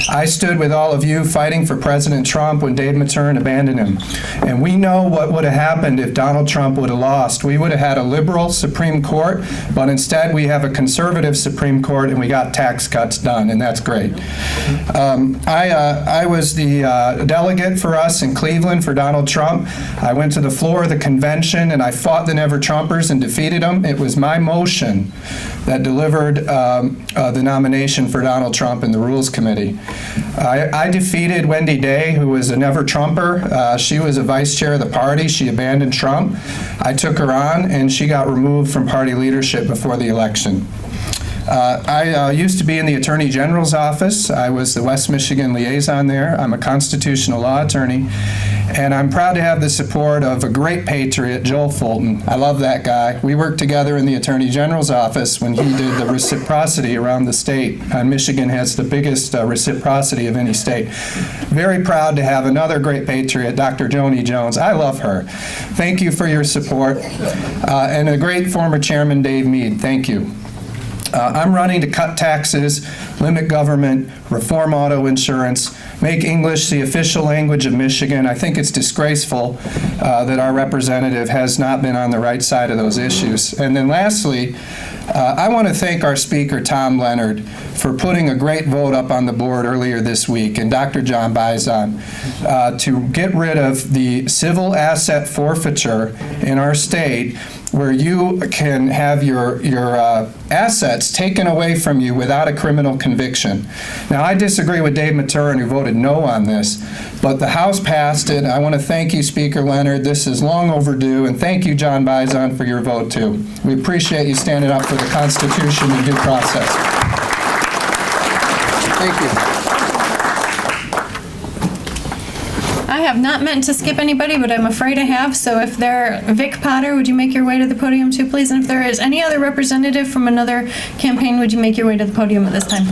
I stood with all of you fighting for President Trump when Dave Michurin abandoned him. And we know what would have happened if Donald Trump would have lost. We would have had a liberal Supreme Court, but instead we have a conservative Supreme Court, and we got tax cuts done, and that's great. I was the delegate for us in Cleveland for Donald Trump. I went to the floor of the convention, and I fought the Never-Trumpers and defeated them. It was my motion that delivered the nomination for Donald Trump in the Rules Committee. I defeated Wendy Day, who was a Never-Trumper. She was a vice chair of the party. She abandoned Trump. I took her on, and she got removed from party leadership before the election. I used to be in the Attorney General's office. I was the West Michigan liaison there. I'm a constitutional law attorney. And I'm proud to have the support of a great patriot, Joel Fulton. I love that guy. We worked together in the Attorney General's office when he did the reciprocity around the state. Michigan has the biggest reciprocity of any state. Very proud to have another great patriot, Dr. Joni Jones. I love her. Thank you for your support. And a great former chairman, Dave Mead. Thank you. I'm running to cut taxes, limit government, reform auto insurance, make English the official language of Michigan. I think it's disgraceful that our representative has not been on the right side of those issues. And then lastly, I want to thank our speaker, Tom Leonard, for putting a great vote up on the board earlier this week, and Dr. John Bison, to get rid of the civil asset forfeiture in our state, where you can have your assets taken away from you without a criminal conviction. Now, I disagree with Dave Michurin, who voted no on this, but the House passed it. I want to thank you, Speaker Leonard. This is long overdue, and thank you, John Bison, for your vote, too. We appreciate you standing up for the Constitution and due process. Thank you. I have not meant to skip anybody, but I'm afraid I have. So if Vic Potter, would you make your way to the podium too, please? And if there is any other representative from another campaign, would you make your way to the podium at this time?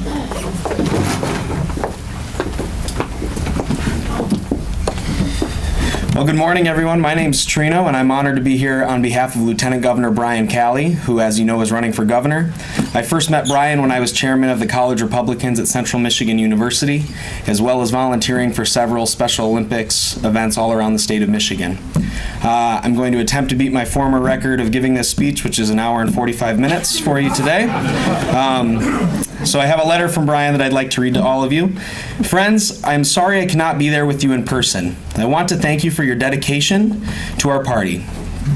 Well, good morning, everyone. My name's Trino, and I'm honored to be here on behalf of Lieutenant Governor Brian Calley, who, as you know, is running for governor. I first met Brian when I was chairman of the College Republicans at Central Michigan University, as well as volunteering for several Special Olympics events all around the state of Michigan. I'm going to attempt to beat my former record of giving this speech, which is an hour and 45 minutes for you today. So I have a letter from Brian that I'd like to read to all of you. Friends, I'm sorry I cannot be there with you in person. I want to thank you for your dedication to our party.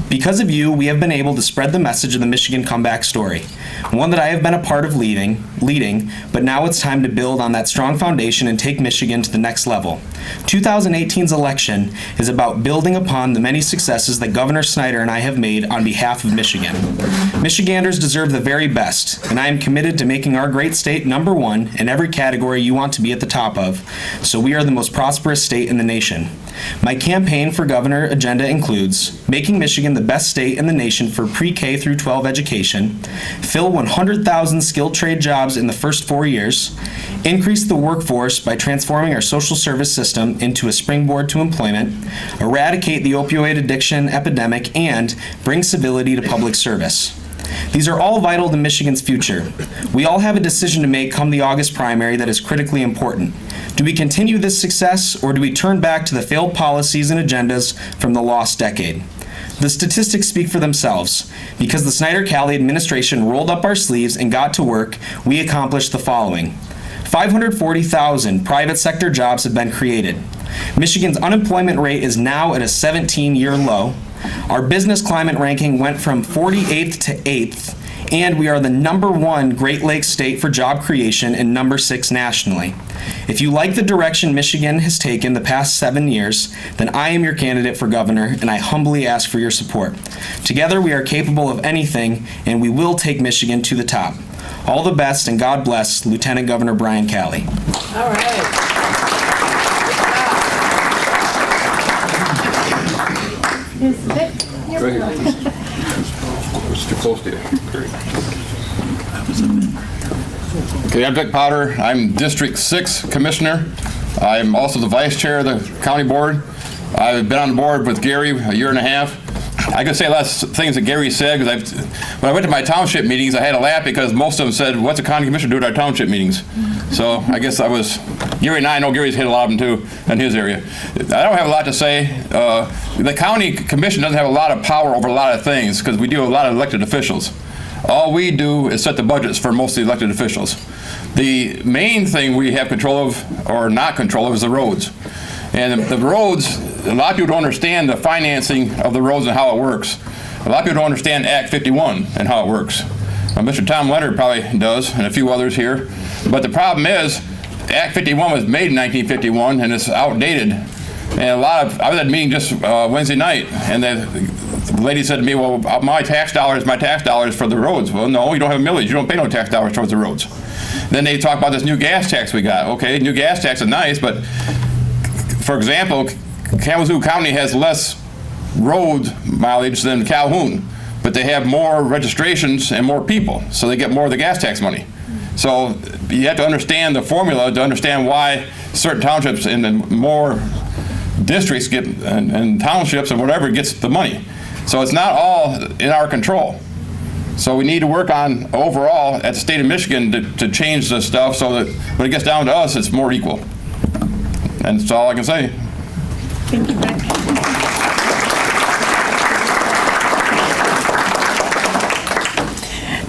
Because of you, we have been able to spread the message of the Michigan comeback story, one that I have been a part of leading, but now it's time to build on that strong foundation and take Michigan to the next level. 2018's election is about building upon the many successes that Governor Snyder and I have made on behalf of Michigan. Michiganders deserve the very best, and I am committed to making our great state number one in every category you want to be at the top of, so we are the most prosperous state in the nation. My campaign for governor agenda includes making Michigan the best state in the nation for pre-K through 12 education, fill 100,000 skilled trade jobs in the first 4 years, increase the workforce by transforming our social service system into a springboard to employment, eradicate the opioid addiction epidemic, and bring civility to public service. These are all vital to Michigan's future. We all have a decision to make come the August primary that is critically important. Do we continue this success, or do we turn back to the failed policies and agendas from the lost decade? The statistics speak for themselves. Because the Snyder-Calley administration rolled up our sleeves and got to work, we accomplished the following. 540,000 private sector jobs have been created. Michigan's unemployment rate is now at a 17-year low. Our business climate ranking went from 48th to 8th, and we are the #1 Great Lakes state for job creation and #6 nationally. If you like the direction Michigan has taken the past 7 years, then I am your candidate for governor, and I humbly ask for your support. Together we are capable of anything, and we will take Michigan to the top. All the best, and God bless Lieutenant Governor Brian Calley. All right. It's too close to you. Okay, I'm Vic Potter. I'm District 6 Commissioner. I'm also the Vice Chair of the County Board. I've been on the board with Gary a year and a half. I could say a lot of things that Gary said, because when I went to my township meetings, I had to laugh because most of them said, what's a county commissioner do at our township meetings? So I guess Gary and I know Gary's hit a lot of them too in his area. I don't have a lot to say. The county commission doesn't have a lot of power over a lot of things because we deal with a lot of elected officials. All we do is set the budgets for most of the elected officials. The main thing we have control of, or not control of, is the roads. And the roads, a lot of people don't understand the financing of the roads and how it works. A lot of people don't understand Act 51 and how it works. Mr. Tom Leonard probably does, and a few others here. But the problem is, Act 51 was made in 1951, and it's outdated. And I was at a meeting just Wednesday night, and the lady said to me, well, my tax dollars for the roads. Well, no, you don't have a millage. You don't pay no tax dollars towards the roads. Then they talk about this new gas tax we got. Okay, new gas tax is nice, but for example, Kalamazoo County has less road mileage than Calhoun, but they have more registrations and more people, so they get more of the gas tax money. So you have to understand the formula to understand why certain townships and then more districts get, and townships and whatever gets the money. So it's not all in our control. So we need to work on overall at the state of Michigan to change this stuff so that when it gets down to us, it's more equal. And that's all I can say. Thank you, Beck.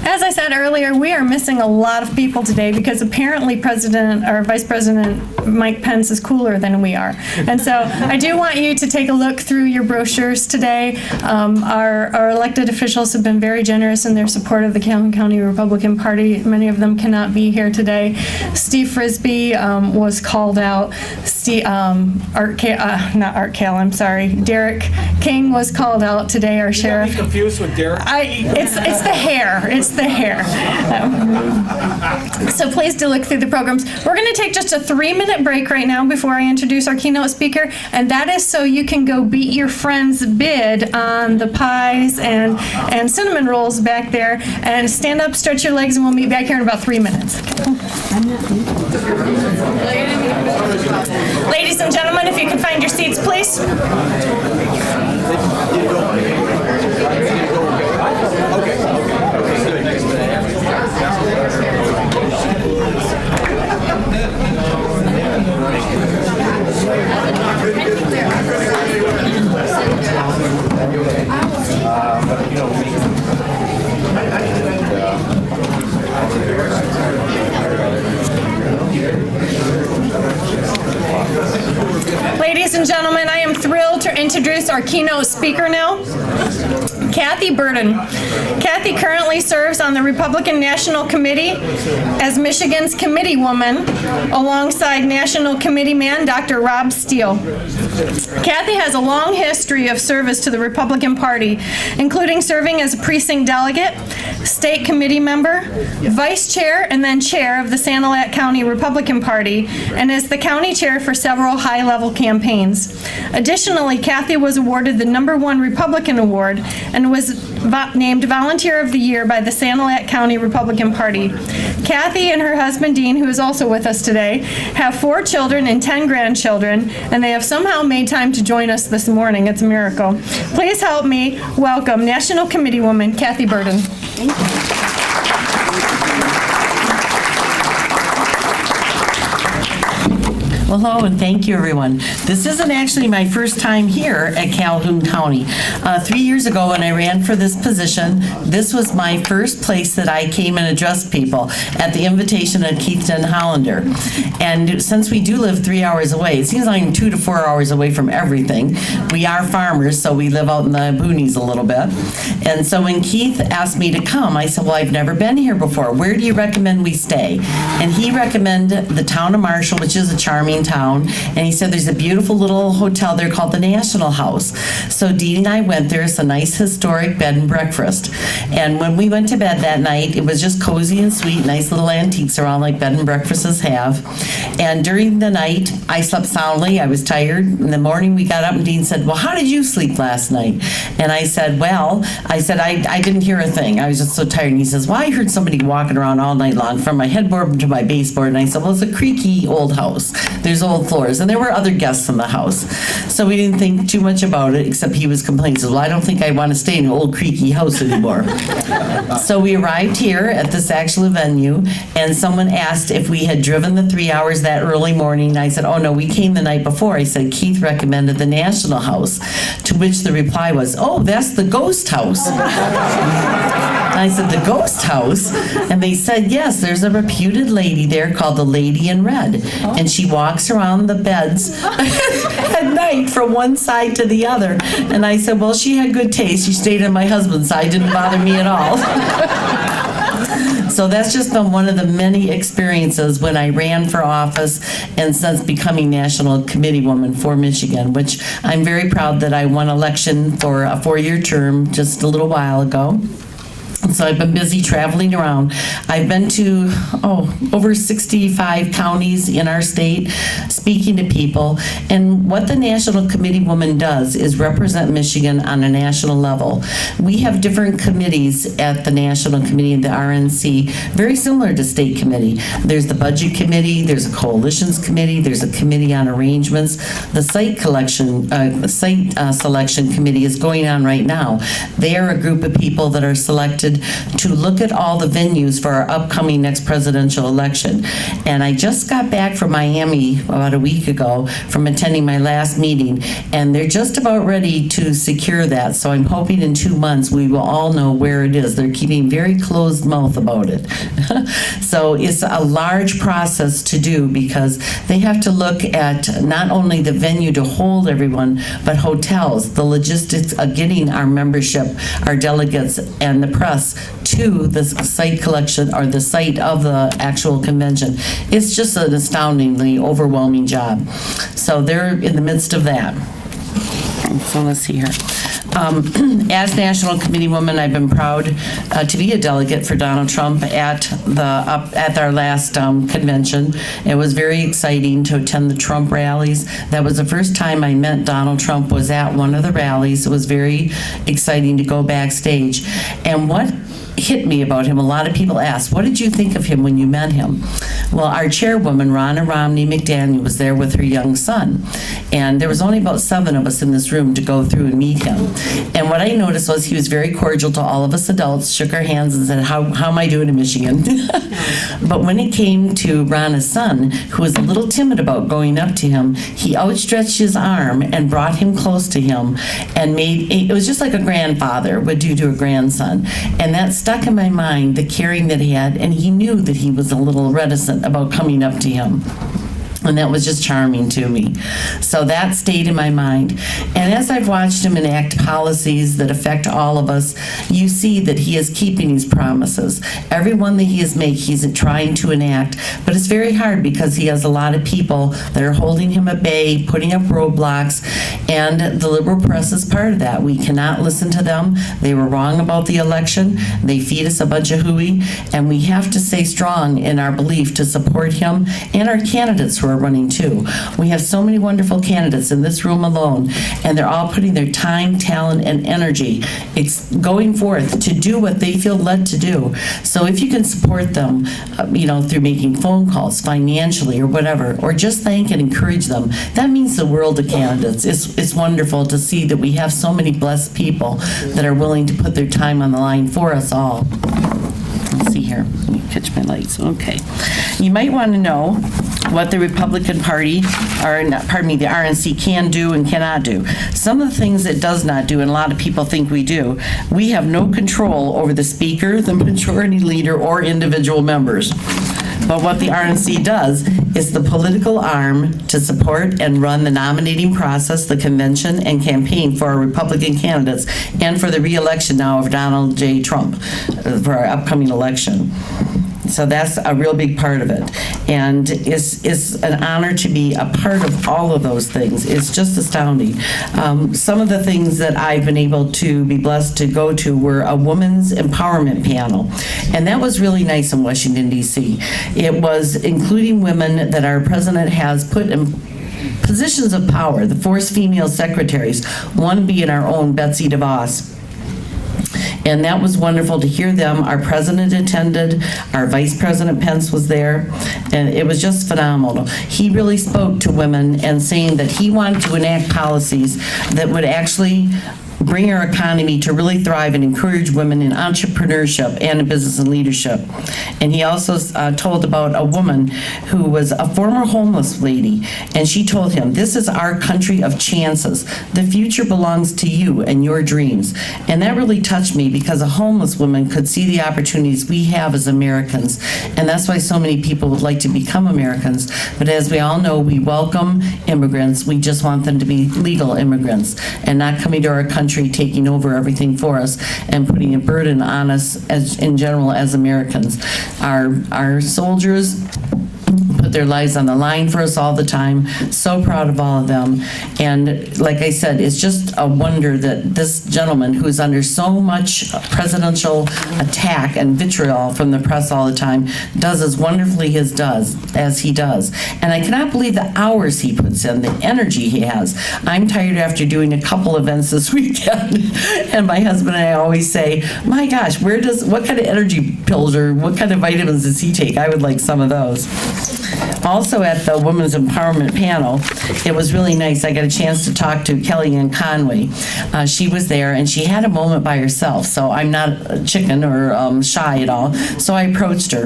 As I said earlier, we are missing a lot of people today because apparently President or Vice President Mike Pence is cooler than we are. And so I do want you to take a look through your brochures today. Our elected officials have been very generous in their support of the Calhoun County Republican Party. Many of them cannot be here today. Steve Frisbee was called out. Derek King was called out today, our sheriff. You got me confused with Derek? It's the hair. It's the hair. So please do look through the programs. We're going to take just a 3-minute break right now before I introduce our keynote speaker, and that is so you can go beat your friend's bid on the pies and cinnamon rolls back there, and stand up, stretch your legs, and we'll meet back here in about 3 minutes. Ladies and gentlemen, if you can find your seats, please. Ladies and gentlemen, I am thrilled to introduce our keynote speaker now, Kathy Burden. Kathy currently serves on the Republican National Committee as Michigan's committee woman, alongside National Committee man Dr. Rob Steele. Kathy has a long history of service to the Republican Party, including serving as a precinct delegate, state committee member, vice chair, and then chair of the Sanilac County Republican Party, and as the county chair for several high-level campaigns. Additionally, Kathy was awarded the #1 Republican Award and was named Volunteer of the Year by the Sanilac County Republican Party. Kathy and her husband, Dean, who is also with us today, have 4 children and 10 grandchildren, and they have somehow made time to join us this morning. It's a miracle. Please help me welcome National Committee Woman Kathy Burden. Thank you. Well, hello, and thank you, everyone. This isn't actually my first time here at Calhoun County. 3 years ago, when I ran for this position, this was my first place that I came and addressed people at the invitation of Keith Den Hollander. And since we do live 3 hours away, it seems like I'm 2 to 4 hours away from everything. We are farmers, so we live out in the boonies a little bit. And so when Keith asked me to come, I said, well, I've never been here before. Where do you recommend we stay? And he recommended the town of Marshall, which is a charming town, and he said there's a beautiful little hotel there called the National House. So Dean and I went there. It's a nice historic bed and breakfast. And when we went to bed that night, it was just cozy and sweet, nice little antiques around like bed and breakfasts have. And during the night, I slept soundly. I was tired. In the morning, we got up and Dean said, well, how did you sleep last night? And I said, I didn't hear a thing. I was just so tired. And he says, well, I heard somebody walking around all night long from my headboard to my baseboard. And I said, well, it's a creaky old house. There's old floors. And there were other guests in the house. So we didn't think too much about it, except he was complaining. He says, well, I don't think I want to stay in an old creaky house anymore. So we arrived here at this actual venue, and someone asked if we had driven the 3 hours that early morning. And I said, oh, no, we came the night before. I said, Keith recommended the National House, to which the reply was, oh, that's the ghost house. And I said, the ghost house? And they said, yes, there's a reputed lady there called the Lady in Red. And she walks around the beds at night from one side to the other. And I said, well, she had good taste. She stayed on my husband's side. Didn't bother me at all. So that's just been one of the many experiences when I ran for office and since becoming National Committee Woman for Michigan, which I'm very proud that I won election for a 4-year term just a little while ago. So I've been busy traveling around. I've been to, over 65 counties in our state, speaking to people. And what the National Committee woman does is represent Michigan on a national level. We have different committees at the National Committee and the RNC, very similar to State Committee. There's the Budget Committee, there's a Coalitions Committee, there's a Committee on Arrangements. The Site Selection Committee is going on right now. They are a group of people that are selected to look at all the venues for our upcoming next presidential election. And I just got back from Miami about a week ago from attending my last meeting, and they're just about ready to secure that. So I'm hoping in 2 months we will all know where it is. They're keeping very closed mouth about it. So it's a large process to do because they have to look at not only the venue to hold everyone, but hotels, the logistics of getting our membership, our delegates, and the press to the site collection or the site of the actual convention. It's just an astoundingly overwhelming job. So they're in the midst of that. So let's see here. As National Committee woman, I've been proud to be a delegate for Donald Trump at our last convention. It was very exciting to attend the Trump rallies. That was the first time I met Donald Trump, was at one of the rallies. It was very exciting to go backstage. And what hit me about him, a lot of people ask, what did you think of him when you met him? Well, our chairwoman, Ronna Romney McDaniel, was there with her young son. And there was only about 7 of us in this room to go through and meet him. And what I noticed was he was very cordial to all of us adults, shook our hands and said, how am I doing in Michigan? But when it came to Ronna's son, who was a little timid about going up to him, he outstretched his arm and brought him close to him and it was just like a grandfather would do to a grandson. And that stuck in my mind, the caring that he had, and he knew that he was a little reticent about coming up to him. And that was just charming to me. So that stayed in my mind. And as I've watched him enact policies that affect all of us, you see that he is keeping his promises. Every one that he is making, he's trying to enact. But it's very hard because he has a lot of people that are holding him at bay, putting up roadblocks, and the liberal press is part of that. We cannot listen to them. They were wrong about the election. They feed us a bunch of hooey, and we have to stay strong in our belief to support him and our candidates who are running too. We have so many wonderful candidates in this room alone, and they're all putting their time, talent, and energy going forth to do what they feel led to do. So if you can support them, through making phone calls, financially or whatever, or just thank and encourage them, that means the world to candidates. It's wonderful to see that we have so many blessed people that are willing to put their time on the line for us all. Let's see here. Let me catch my lights. Okay. You might want to know what the Republican Party, the RNC can do and cannot do. Some of the things it does not do, and a lot of people think we do, we have no control over the Speaker, the Majority Leader, or individual members. But what the RNC does is the political arm to support and run the nominating process, the convention, and campaign for our Republican candidates, and for the re-election now of Donald J. Trump for our upcoming election. So that's a real big part of it. And it's an honor to be a part of all of those things. It's just astounding. Some of the things that I've been able to be blessed to go to were a women's empowerment panel. And that was really nice in Washington, D.C. It was including women that our president has put in positions of power, the 4 female secretaries, one being our own Betsy DeVos. And that was wonderful to hear them. Our president attended, our Vice President Pence was there, and it was just phenomenal. He really spoke to women and saying that he wanted to enact policies that would actually bring our economy to really thrive and encourage women in entrepreneurship and in business and leadership. And he also told about a woman who was a former homeless lady, and she told him, this is our country of chances. The future belongs to you and your dreams. And that really touched me because a homeless woman could see the opportunities we have as Americans. And that's why so many people would like to become Americans. But as we all know, we welcome immigrants. We just want them to be legal immigrants and not coming to our country taking over everything for us and putting a burden on us as in general as Americans. Our soldiers put put their lives on the line for us all the time. So proud of all of them. And like I said, it's just a wonder that this gentleman, who's under so much presidential attack and vitriol from the press all the time, does as wonderfully as he does. And I cannot believe the hours he puts in, the energy he has. I'm tired after doing a couple events this weekend, and my husband and I always say, my gosh, what kind of energy pills or what kind of vitamins does he take? I would like some of those. Also at the Women's Empowerment panel, it was really nice. I got a chance to talk to Calley and Conway. She was there, and she had a moment by herself, so I'm not a chicken or shy at all. So I approached her,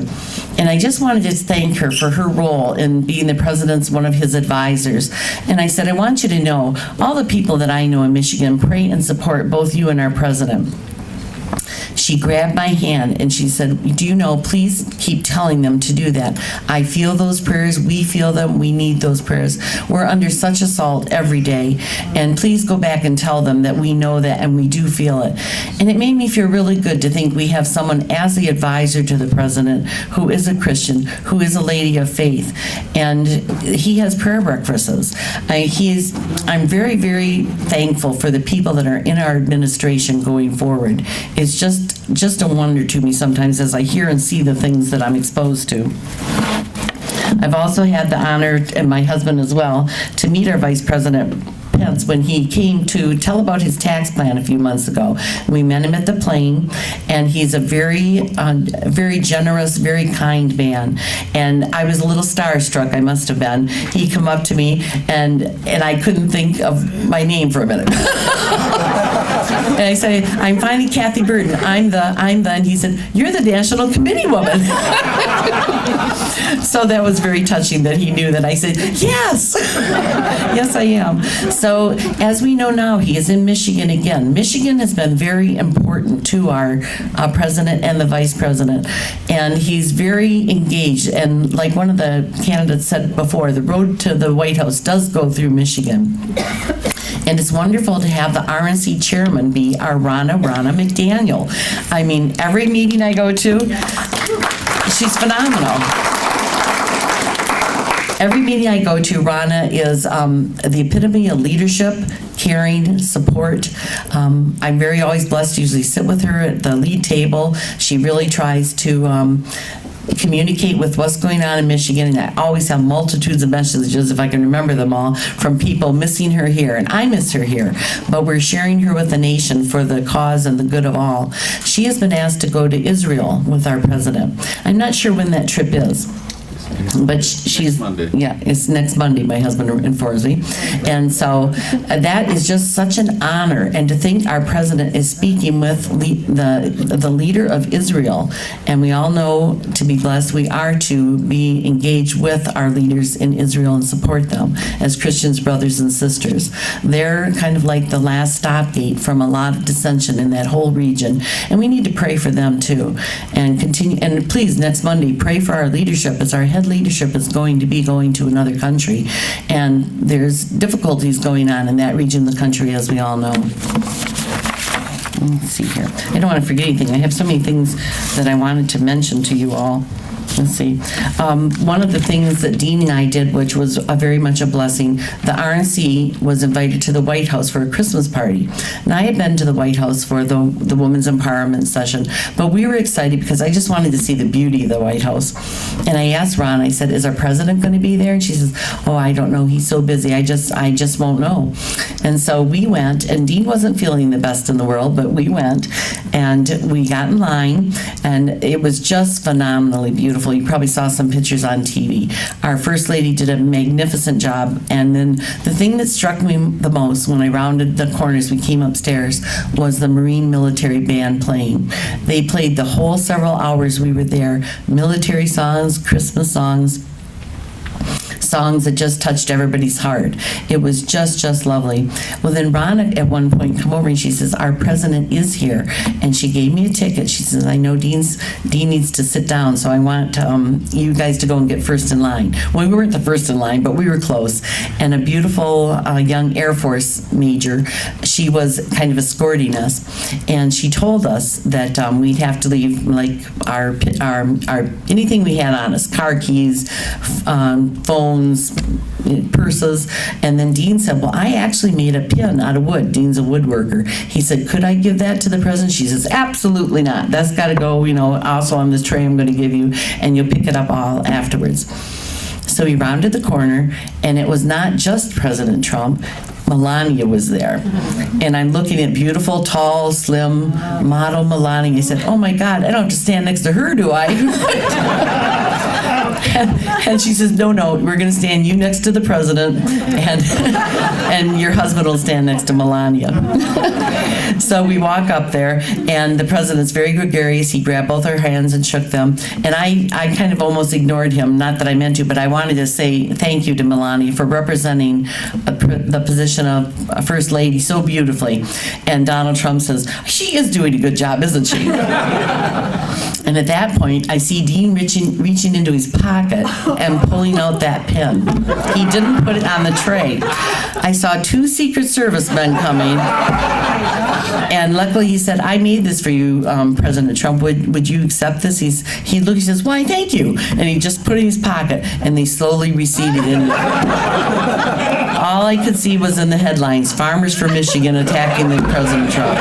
and I just wanted to thank her for her role in being the president's one of his advisors. And I said, I want you to know, all the people that I know in Michigan pray and support both you and our president. She grabbed my hand and she said, do you know, please keep telling them to do that. I feel those prayers. We feel them. We need those prayers. We're under such assault every day. And please go back and tell them that we know that and we do feel it. And it made me feel really good to think we have someone as the advisor to the president who is a Christian, who is a lady of faith. And he has prayer breakfasts. I'm very, very thankful for the people that are in our administration going forward. It's just a wonder to me sometimes as I hear and see the things that I'm exposed to. I've also had the honor, and my husband as well, to meet our Vice President Pence when he came to tell about his tax plan a few months ago. We met him at the plane, and he's a very generous, very kind man. And I was a little starstruck, I must have been. He come up to me, and I couldn't think of my name for a minute. And I say, I'm finally Kathy Burton. I'm the, and he said, you're the National Committee woman. So that was very touching that he knew that. I said, yes, yes I am. So as we know now, he is in Michigan again. Michigan has been very important to our president and the vice president. And he's very engaged. And like one of the candidates said before, the road to the White House does go through Michigan. And it's wonderful to have the RNC chairman be our Ronna McDaniel. I mean, every meeting I go to, she's phenomenal. Every meeting I go to, Ronna is the epitome of leadership, caring, support. I'm very always blessed to usually sit with her at the lead table. She really tries to communicate with what's going on in Michigan, and I always have multitudes of messages, if I can remember them all, from people missing her here, and I miss her here, but we're sharing her with the nation for the cause and the good of all. She has been asked to go to Israel with our president. I'm not sure when that trip is. But she's, yeah, it's next Monday, my husband informs me. And so that is just such an honor. And to think our president is speaking with the leader of Israel. And we all know, to be blessed, we are to be engaged with our leaders in Israel and support them as Christians, brothers and sisters. They're kind of like the last stopgate from a lot of dissension in that whole region. And we need to pray for them too. And continue, and please, next Monday, pray for our leadership as our head leadership is going to be going to another country, and there's difficulties going on in that region of the country, as we all know. Let's see here. I don't want to forget anything. I have so many things that I wanted to mention to you all. Let's see. One of the things that Dean and I did, which was very much a blessing, the RNC was invited to the White House for a Christmas party. And I had been to the White House for the Women's Empowerment session, but we were excited because I just wanted to see the beauty of the White House. And I asked Ron, I said, is our president going to be there? And she says, oh, I don't know. He's so busy. I just won't know. And so we went, and Dean wasn't feeling the best in the world, but we went, and we got in line, and it was just phenomenally beautiful. You probably saw some pictures on TV. Our First Lady did a magnificent job. And then the thing that struck me the most when I rounded the corners, we came upstairs, was the Marine Military Band playing. They played the whole several hours we were there, military songs, Christmas songs. songs that just touched everybody's heart. It was just lovely. Well, then Ronna at one point come over and she says, our president is here. And she gave me a ticket. She says, I know Dean needs to sit down, so I want you guys to go and get first in line. Well, we weren't the first in line, but we were close. And a beautiful young Air Force major, she was kind of escorting us, and she told us that we'd have to leave like our anything we had on us, car keys, phones, purses. And then Dean said, well, I actually made a pin out of wood. Dean's a woodworker. He said, could I give that to the president? She says, absolutely not. That's got to go, also on this tray I'm going to give you, and you'll pick it up all afterwards. So we rounded the corner, and it was not just President Trump. Melania was there. And I'm looking at beautiful, tall, slim model Melania. I said, oh my God, I don't have to stand next to her, do I? And she says, no, we're going to stand you next to the president, and your husband will stand next to Melania. So we walk up there, and the president's very gregarious. He grabbed both our hands and shook them. And I kind of almost ignored him, not that I meant to, but I wanted to say thank you to Melania for representing the position of First Lady so beautifully. And Donald Trump says, she is doing a good job, isn't she? And at that point, I see Dean reaching into his pocket and pulling out that pin. He didn't put it on the tray. I saw 2 Secret Service men coming, and luckily he said, I made this for you, President Trump. Would you accept this? He looked, he says, why, thank you. And he just put it in his pocket, and they slowly receded in. All I could see was in the headlines, Farmers for Michigan attacking the President Trump.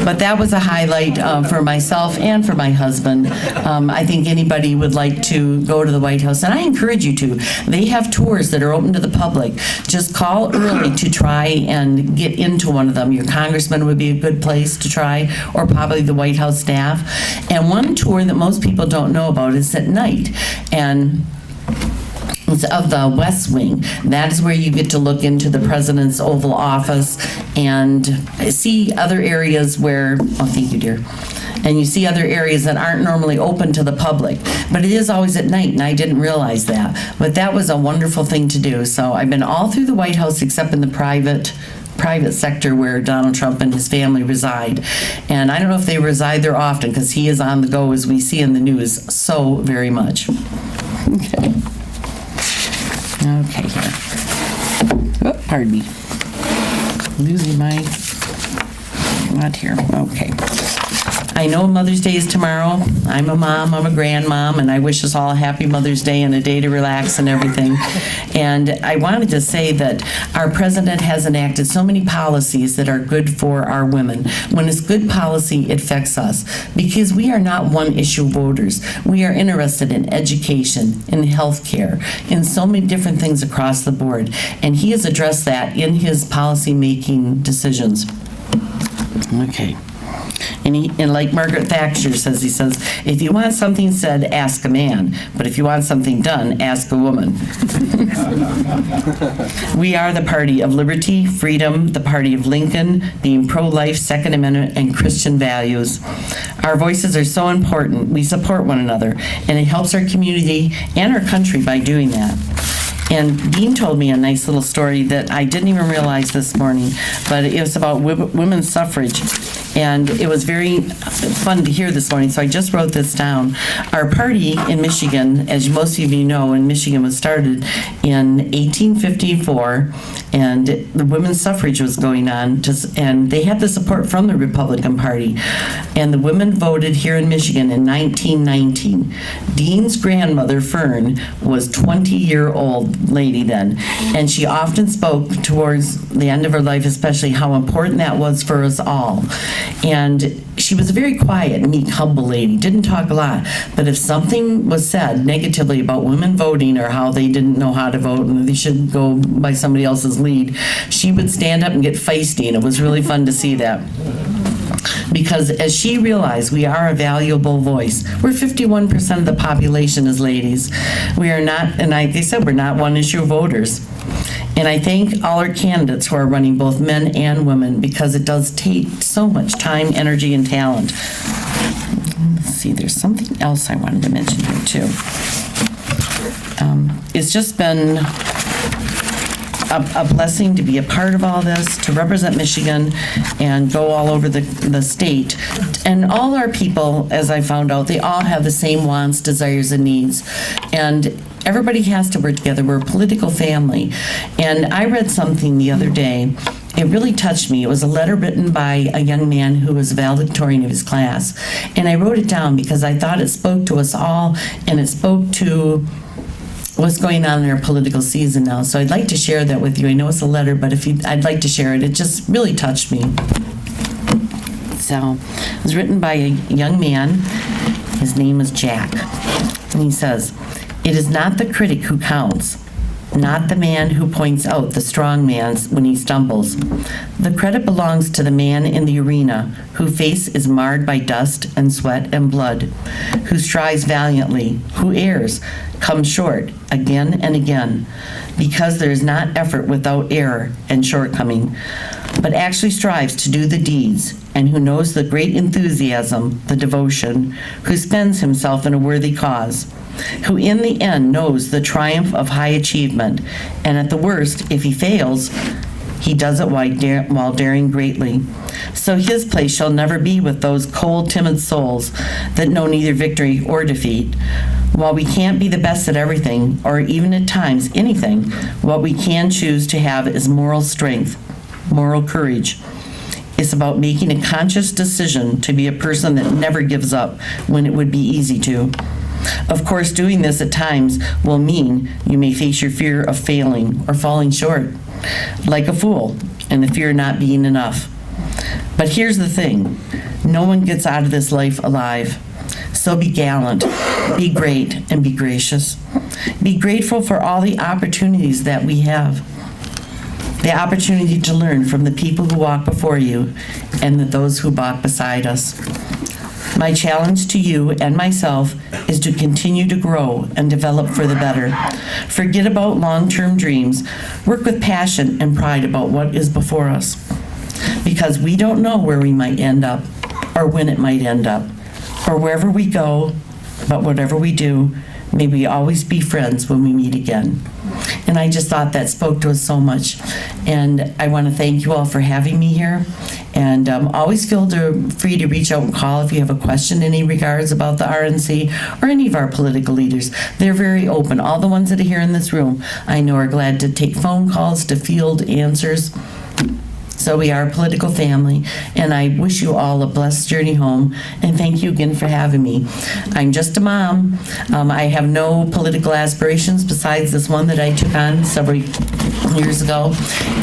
But that was a highlight for myself and for my husband. I think anybody would like to go to the White House, and I encourage you to. They have tours that are open to the public. Just call early to try and get into one of them. Your congressman would be a good place to try, or probably the White House staff. And one tour that most people don't know about is at night. And it's of the West Wing. That is where you get to look into the president's Oval Office and see other areas where, thank you, dear. And you see other areas that aren't normally open to the public. But it is always at night, and I didn't realize that. But that was a wonderful thing to do. So I've been all through the White House except in the private sector where Donald Trump and his family reside. And I don't know if they reside there often, because he is on the go, as we see in the news, so very much. Okay, here. Oh, pardon me. Losing my... Not here. Okay. I know Mother's Day is tomorrow. I'm a mom, I'm a grandmom, and I wish us all a happy Mother's Day and a day to relax and everything. And I wanted to say that our president has enacted so many policies that are good for our women. When it's good policy, it affects us, because we are not one-issue voters. We are interested in education, in health care, in so many different things across the board. And he has addressed that in his policy-making decisions. Okay. And like Margaret Thatcher says, he says, if you want something said, ask a man. But if you want something done, ask a woman. We are the party of liberty, freedom, the party of Lincoln, being pro-life, Second Amendment, and Christian values. Our voices are so important. We support one another, and it helps our community and our country by doing that. And Dean told me a nice little story that I didn't even realize this morning, but it was about women's suffrage. And it was very fun to hear this morning, so I just wrote this down. Our party in Michigan, as most of you know, in Michigan was started in 1854, and the women's suffrage was going on, and they had the support from the Republican Party. And the women voted here in Michigan in 1919. Dean's grandmother, Fern, was 20-year-old lady then, and she often spoke towards the end of her life, especially how important that was for us all. And she was a very quiet, meek, humble lady, didn't talk a lot. But if something was said negatively about women voting or how they didn't know how to vote and they should go by somebody else's lead, she would stand up and get feisty, and it was really fun to see that. Because as she realized, we are a valuable voice. We're 51% of the population as ladies. We are not, and like they said, we're not one-issue voters. And I thank all our candidates who are running, both men and women, because it does take so much time, energy, and talent. Let's see, there's something else I wanted to mention here, too. It's just been a blessing to be a part of all this, to represent Michigan and go all over the state. And all our people, as I found out, they all have the same wants, desires, and needs. And everybody has to work together. We're a political family. And I read something the other day. It really touched me. It was a letter written by a young man who was valedictorian of his class. And I wrote it down because I thought it spoke to us all, and it spoke to what's going on in our political season now. So I'd like to share that with you. I know it's a letter, but I'd like to share it. It just really touched me. So it was written by a young man. His name was Jack. And he says, "It is not the critic who counts, not the man who points out the strong man when he stumbles. The credit belongs to the man in the arena whose face is marred by dust and sweat and blood, who strives valiantly, who errs, comes short again and again, because there is not effort without error and shortcoming, but actually strives to do the deeds, and who knows the great enthusiasm, the devotion, who spends himself in a worthy cause, who in the end knows the triumph of high achievement, and at the worst, if he fails, he does it while daring greatly. So his place shall never be with those cold, timid souls that know neither victory or defeat. While we can't be the best at everything, or even at times anything, what we can choose to have is moral strength, moral courage. It's about making a conscious decision to be a person that never gives up when it would be easy to. Of course, doing this at times will mean you may face your fear of failing or falling short, like a fool, and the fear of not being enough. But here's the thing, no one gets out of this life alive. So be gallant, be great, and be gracious. Be grateful for all the opportunities that we have. The opportunity to learn from the people who walk before you and those who walk beside us. My challenge to you and myself is to continue to grow and develop for the better. Forget about long-term dreams. Work with passion and pride about what is before us. Because we don't know where we might end up or when it might end up, or wherever we go, but whatever we do, may we always be friends when we meet again. And I just thought that spoke to us so much. And I want to thank you all for having me here. And always feel free to reach out and call if you have a question in any regards about the RNC or any of our political leaders. They're very open. All the ones that are here in this room, I know, are glad to take phone calls, to field answers. So we are a political family, and I wish you all a blessed journey home, and thank you again for having me. I'm just a mom. I have no political aspirations besides this one that I took on several years ago,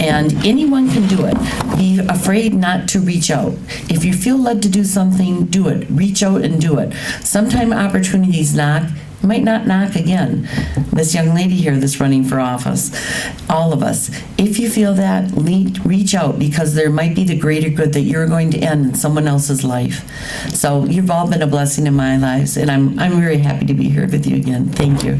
and anyone can do it. Be afraid not to reach out. If you feel led to do something, do it. Reach out and do it. Sometimes opportunities knock, might not knock again. This young lady here that's running for office, all of us, if you feel that, reach out, because there might be the greater good that you're going to end in someone else's life. So you've all been a blessing in my lives, and I'm very happy to be here with you again. Thank you.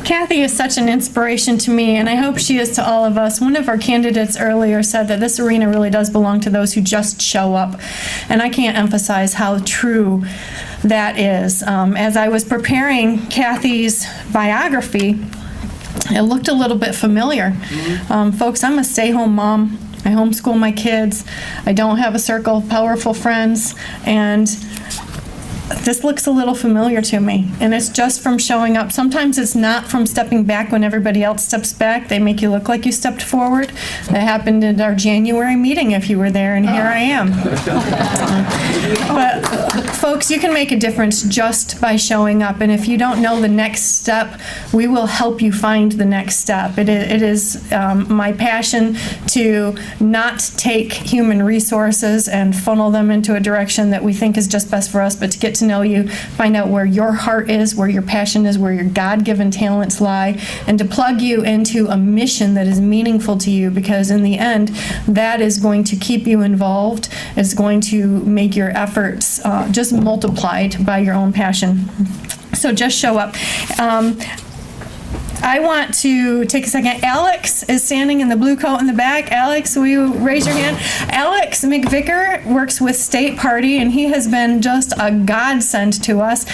Kathy is such an inspiration to me, and I hope she is to all of us. One of our candidates earlier said that this arena really does belong to those who just show up, and I can't emphasize how true that is. As I was preparing Kathy's biography, it looked a little bit familiar. Folks, I'm a stay-home mom. I homeschool my kids. I don't have a circle of powerful friends, and this looks a little familiar to me, and it's just from showing up. Sometimes it's not from stepping back when everybody else steps back. They make you look like you stepped forward. That happened in our January meeting, if you were there, and here I am. But folks, you can make a difference just by showing up, and if you don't know the next step, we will help you find the next step. It is my passion to not take human resources and funnel them into a direction that we think is just best for us, but to get to know you, find out where your heart is, where your passion is, where your God-given talents lie, and to plug you into a mission that is meaningful to you, because in the end, that is going to keep you involved. It's going to make your efforts just multiplied by your own passion. So just show up. I want to take a second. Alex is standing in the blue coat in the back. Alex, will you raise your hand? Alex McVicker works with State Party, and he has been just a godsend to us.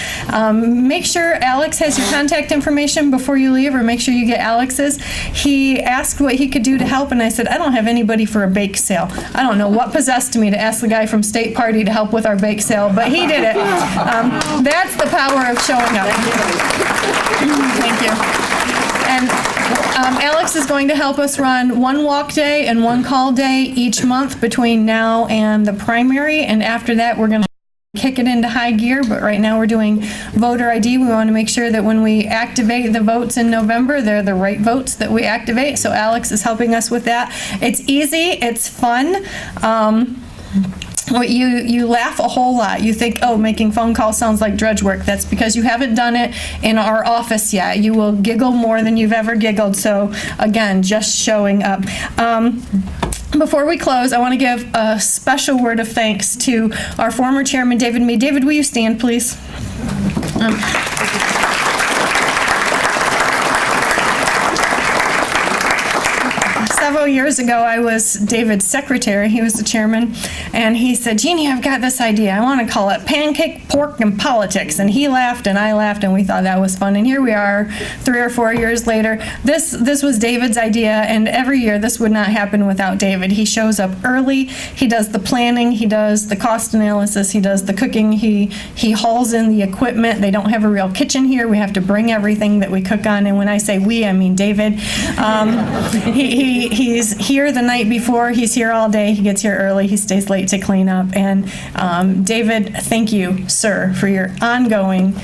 Make sure Alex has your contact information before you leave, or make sure you get Alex's. He asked what he could do to help, and I said, I don't have anybody for a bake sale. I don't know what possessed me to ask the guy from State Party to help with our bake sale, but he did it. That's the power of showing up. Thank you. And Alex is going to help us run one walk day and one call day each month between now and the primary, and after that we're going to kick it into high gear, but right now we're doing voter ID. We want to make sure that when we activate the votes in November, they're the right votes that we activate, so Alex is helping us with that. It's easy, it's fun. You laugh a whole lot. You think, oh, making phone calls sounds like drudge work. That's because you haven't done it in our office yet. You will giggle more than you've ever giggled. So again, just showing up. Before we close, I want to give a special word of thanks to our former chairman, David Mead. David, will you stand, please? Several years ago, I was David's secretary. He was the chairman, and he said, Jeannie, I've got this idea. I want to call it Pancake, Pork, and Politics. And he laughed, and I laughed, and we thought that was fun. And here we are, 3 or 4 years later. This was David's idea, and every year this would not happen without David. He shows up early. He does the planning. He does the cost analysis. He does the cooking. He hauls in the equipment. They don't have a real kitchen here. We have to bring everything that we cook on. And when I say we, I mean David. He's here the night before. He's here all day. He gets here early. He stays late to clean up. And David, thank you, sir, for your ongoing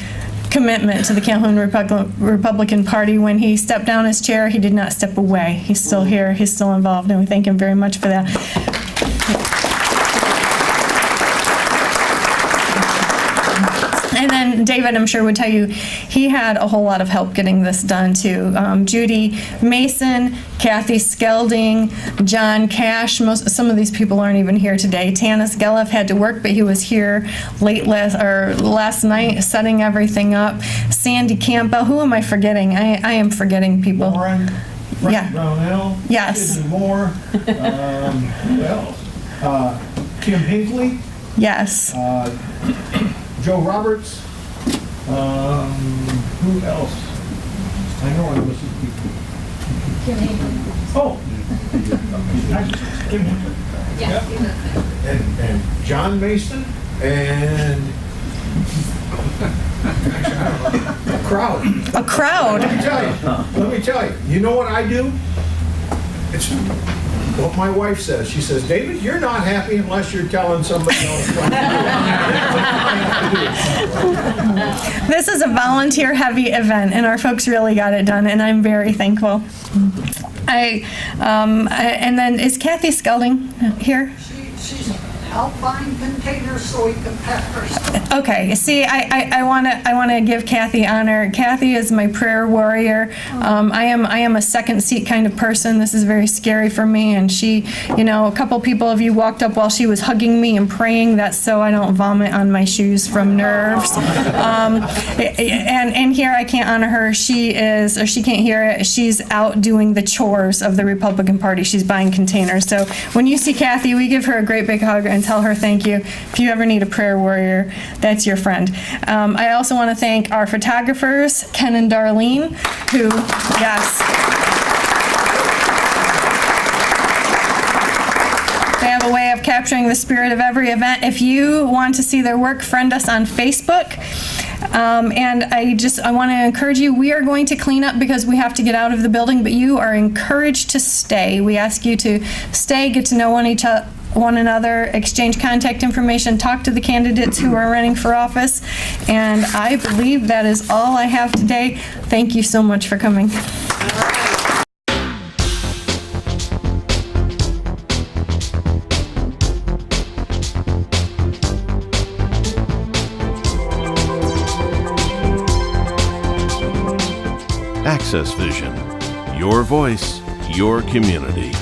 commitment to the Calhoun Republican Party. When he stepped down his chair, he did not step away. He's still here. He's still involved, and we thank him very much for that. And then David, I'm sure, would tell you he had a whole lot of help getting this done, too. Judy Mason, Kathy Skelding, John Cash. Some of these people aren't even here today. Tanis Gelliff had to work, but he was here last night setting everything up. Sandy Campbell. Who am I forgetting? I am forgetting people. Lauren, yeah. Brownell. Yes. Sidney Moore. Who else? Kim Hinckley. Yes. Joe Roberts. Who else? I know I missing people. Kim Hinckley. Oh. Kim Hinckley. Yeah. And John Mason and a crowd. A crowd. Let me tell you. You know what I do? It's what my wife says. She says, David, you're not happy unless you're telling somebody else. This is a volunteer-heavy event, and our folks really got it done, and I'm very thankful. And then is Kathy Skelding here? She's help buying containers so we can pack her stuff. Okay, see, I want to give Kathy honor. Kathy is my prayer warrior. I am a second seat kind of person. This is very scary for me, and she, a couple people of you walked up while she was hugging me and praying. That's so I don't vomit on my shoes from nerves. And here I can't honor her. She can't hear it. She's out doing the chores of the Republican Party. She's buying containers. So when you see Kathy, we give her a great big hug and tell her thank you. If you ever need a prayer warrior, that's your friend. I also want to thank our photographers, Ken and Darlene, who, yes. They have a way of capturing the spirit of every event. If you want to see their work, friend us on Facebook. And I want to encourage you, we are going to clean up because we have to get out of the building, but you are encouraged to stay. We ask you to stay, get to know one another, exchange contact information, talk to the candidates who are running for office. And I believe that is all I have today. Thank you so much for coming. AccessVision, your voice, your community.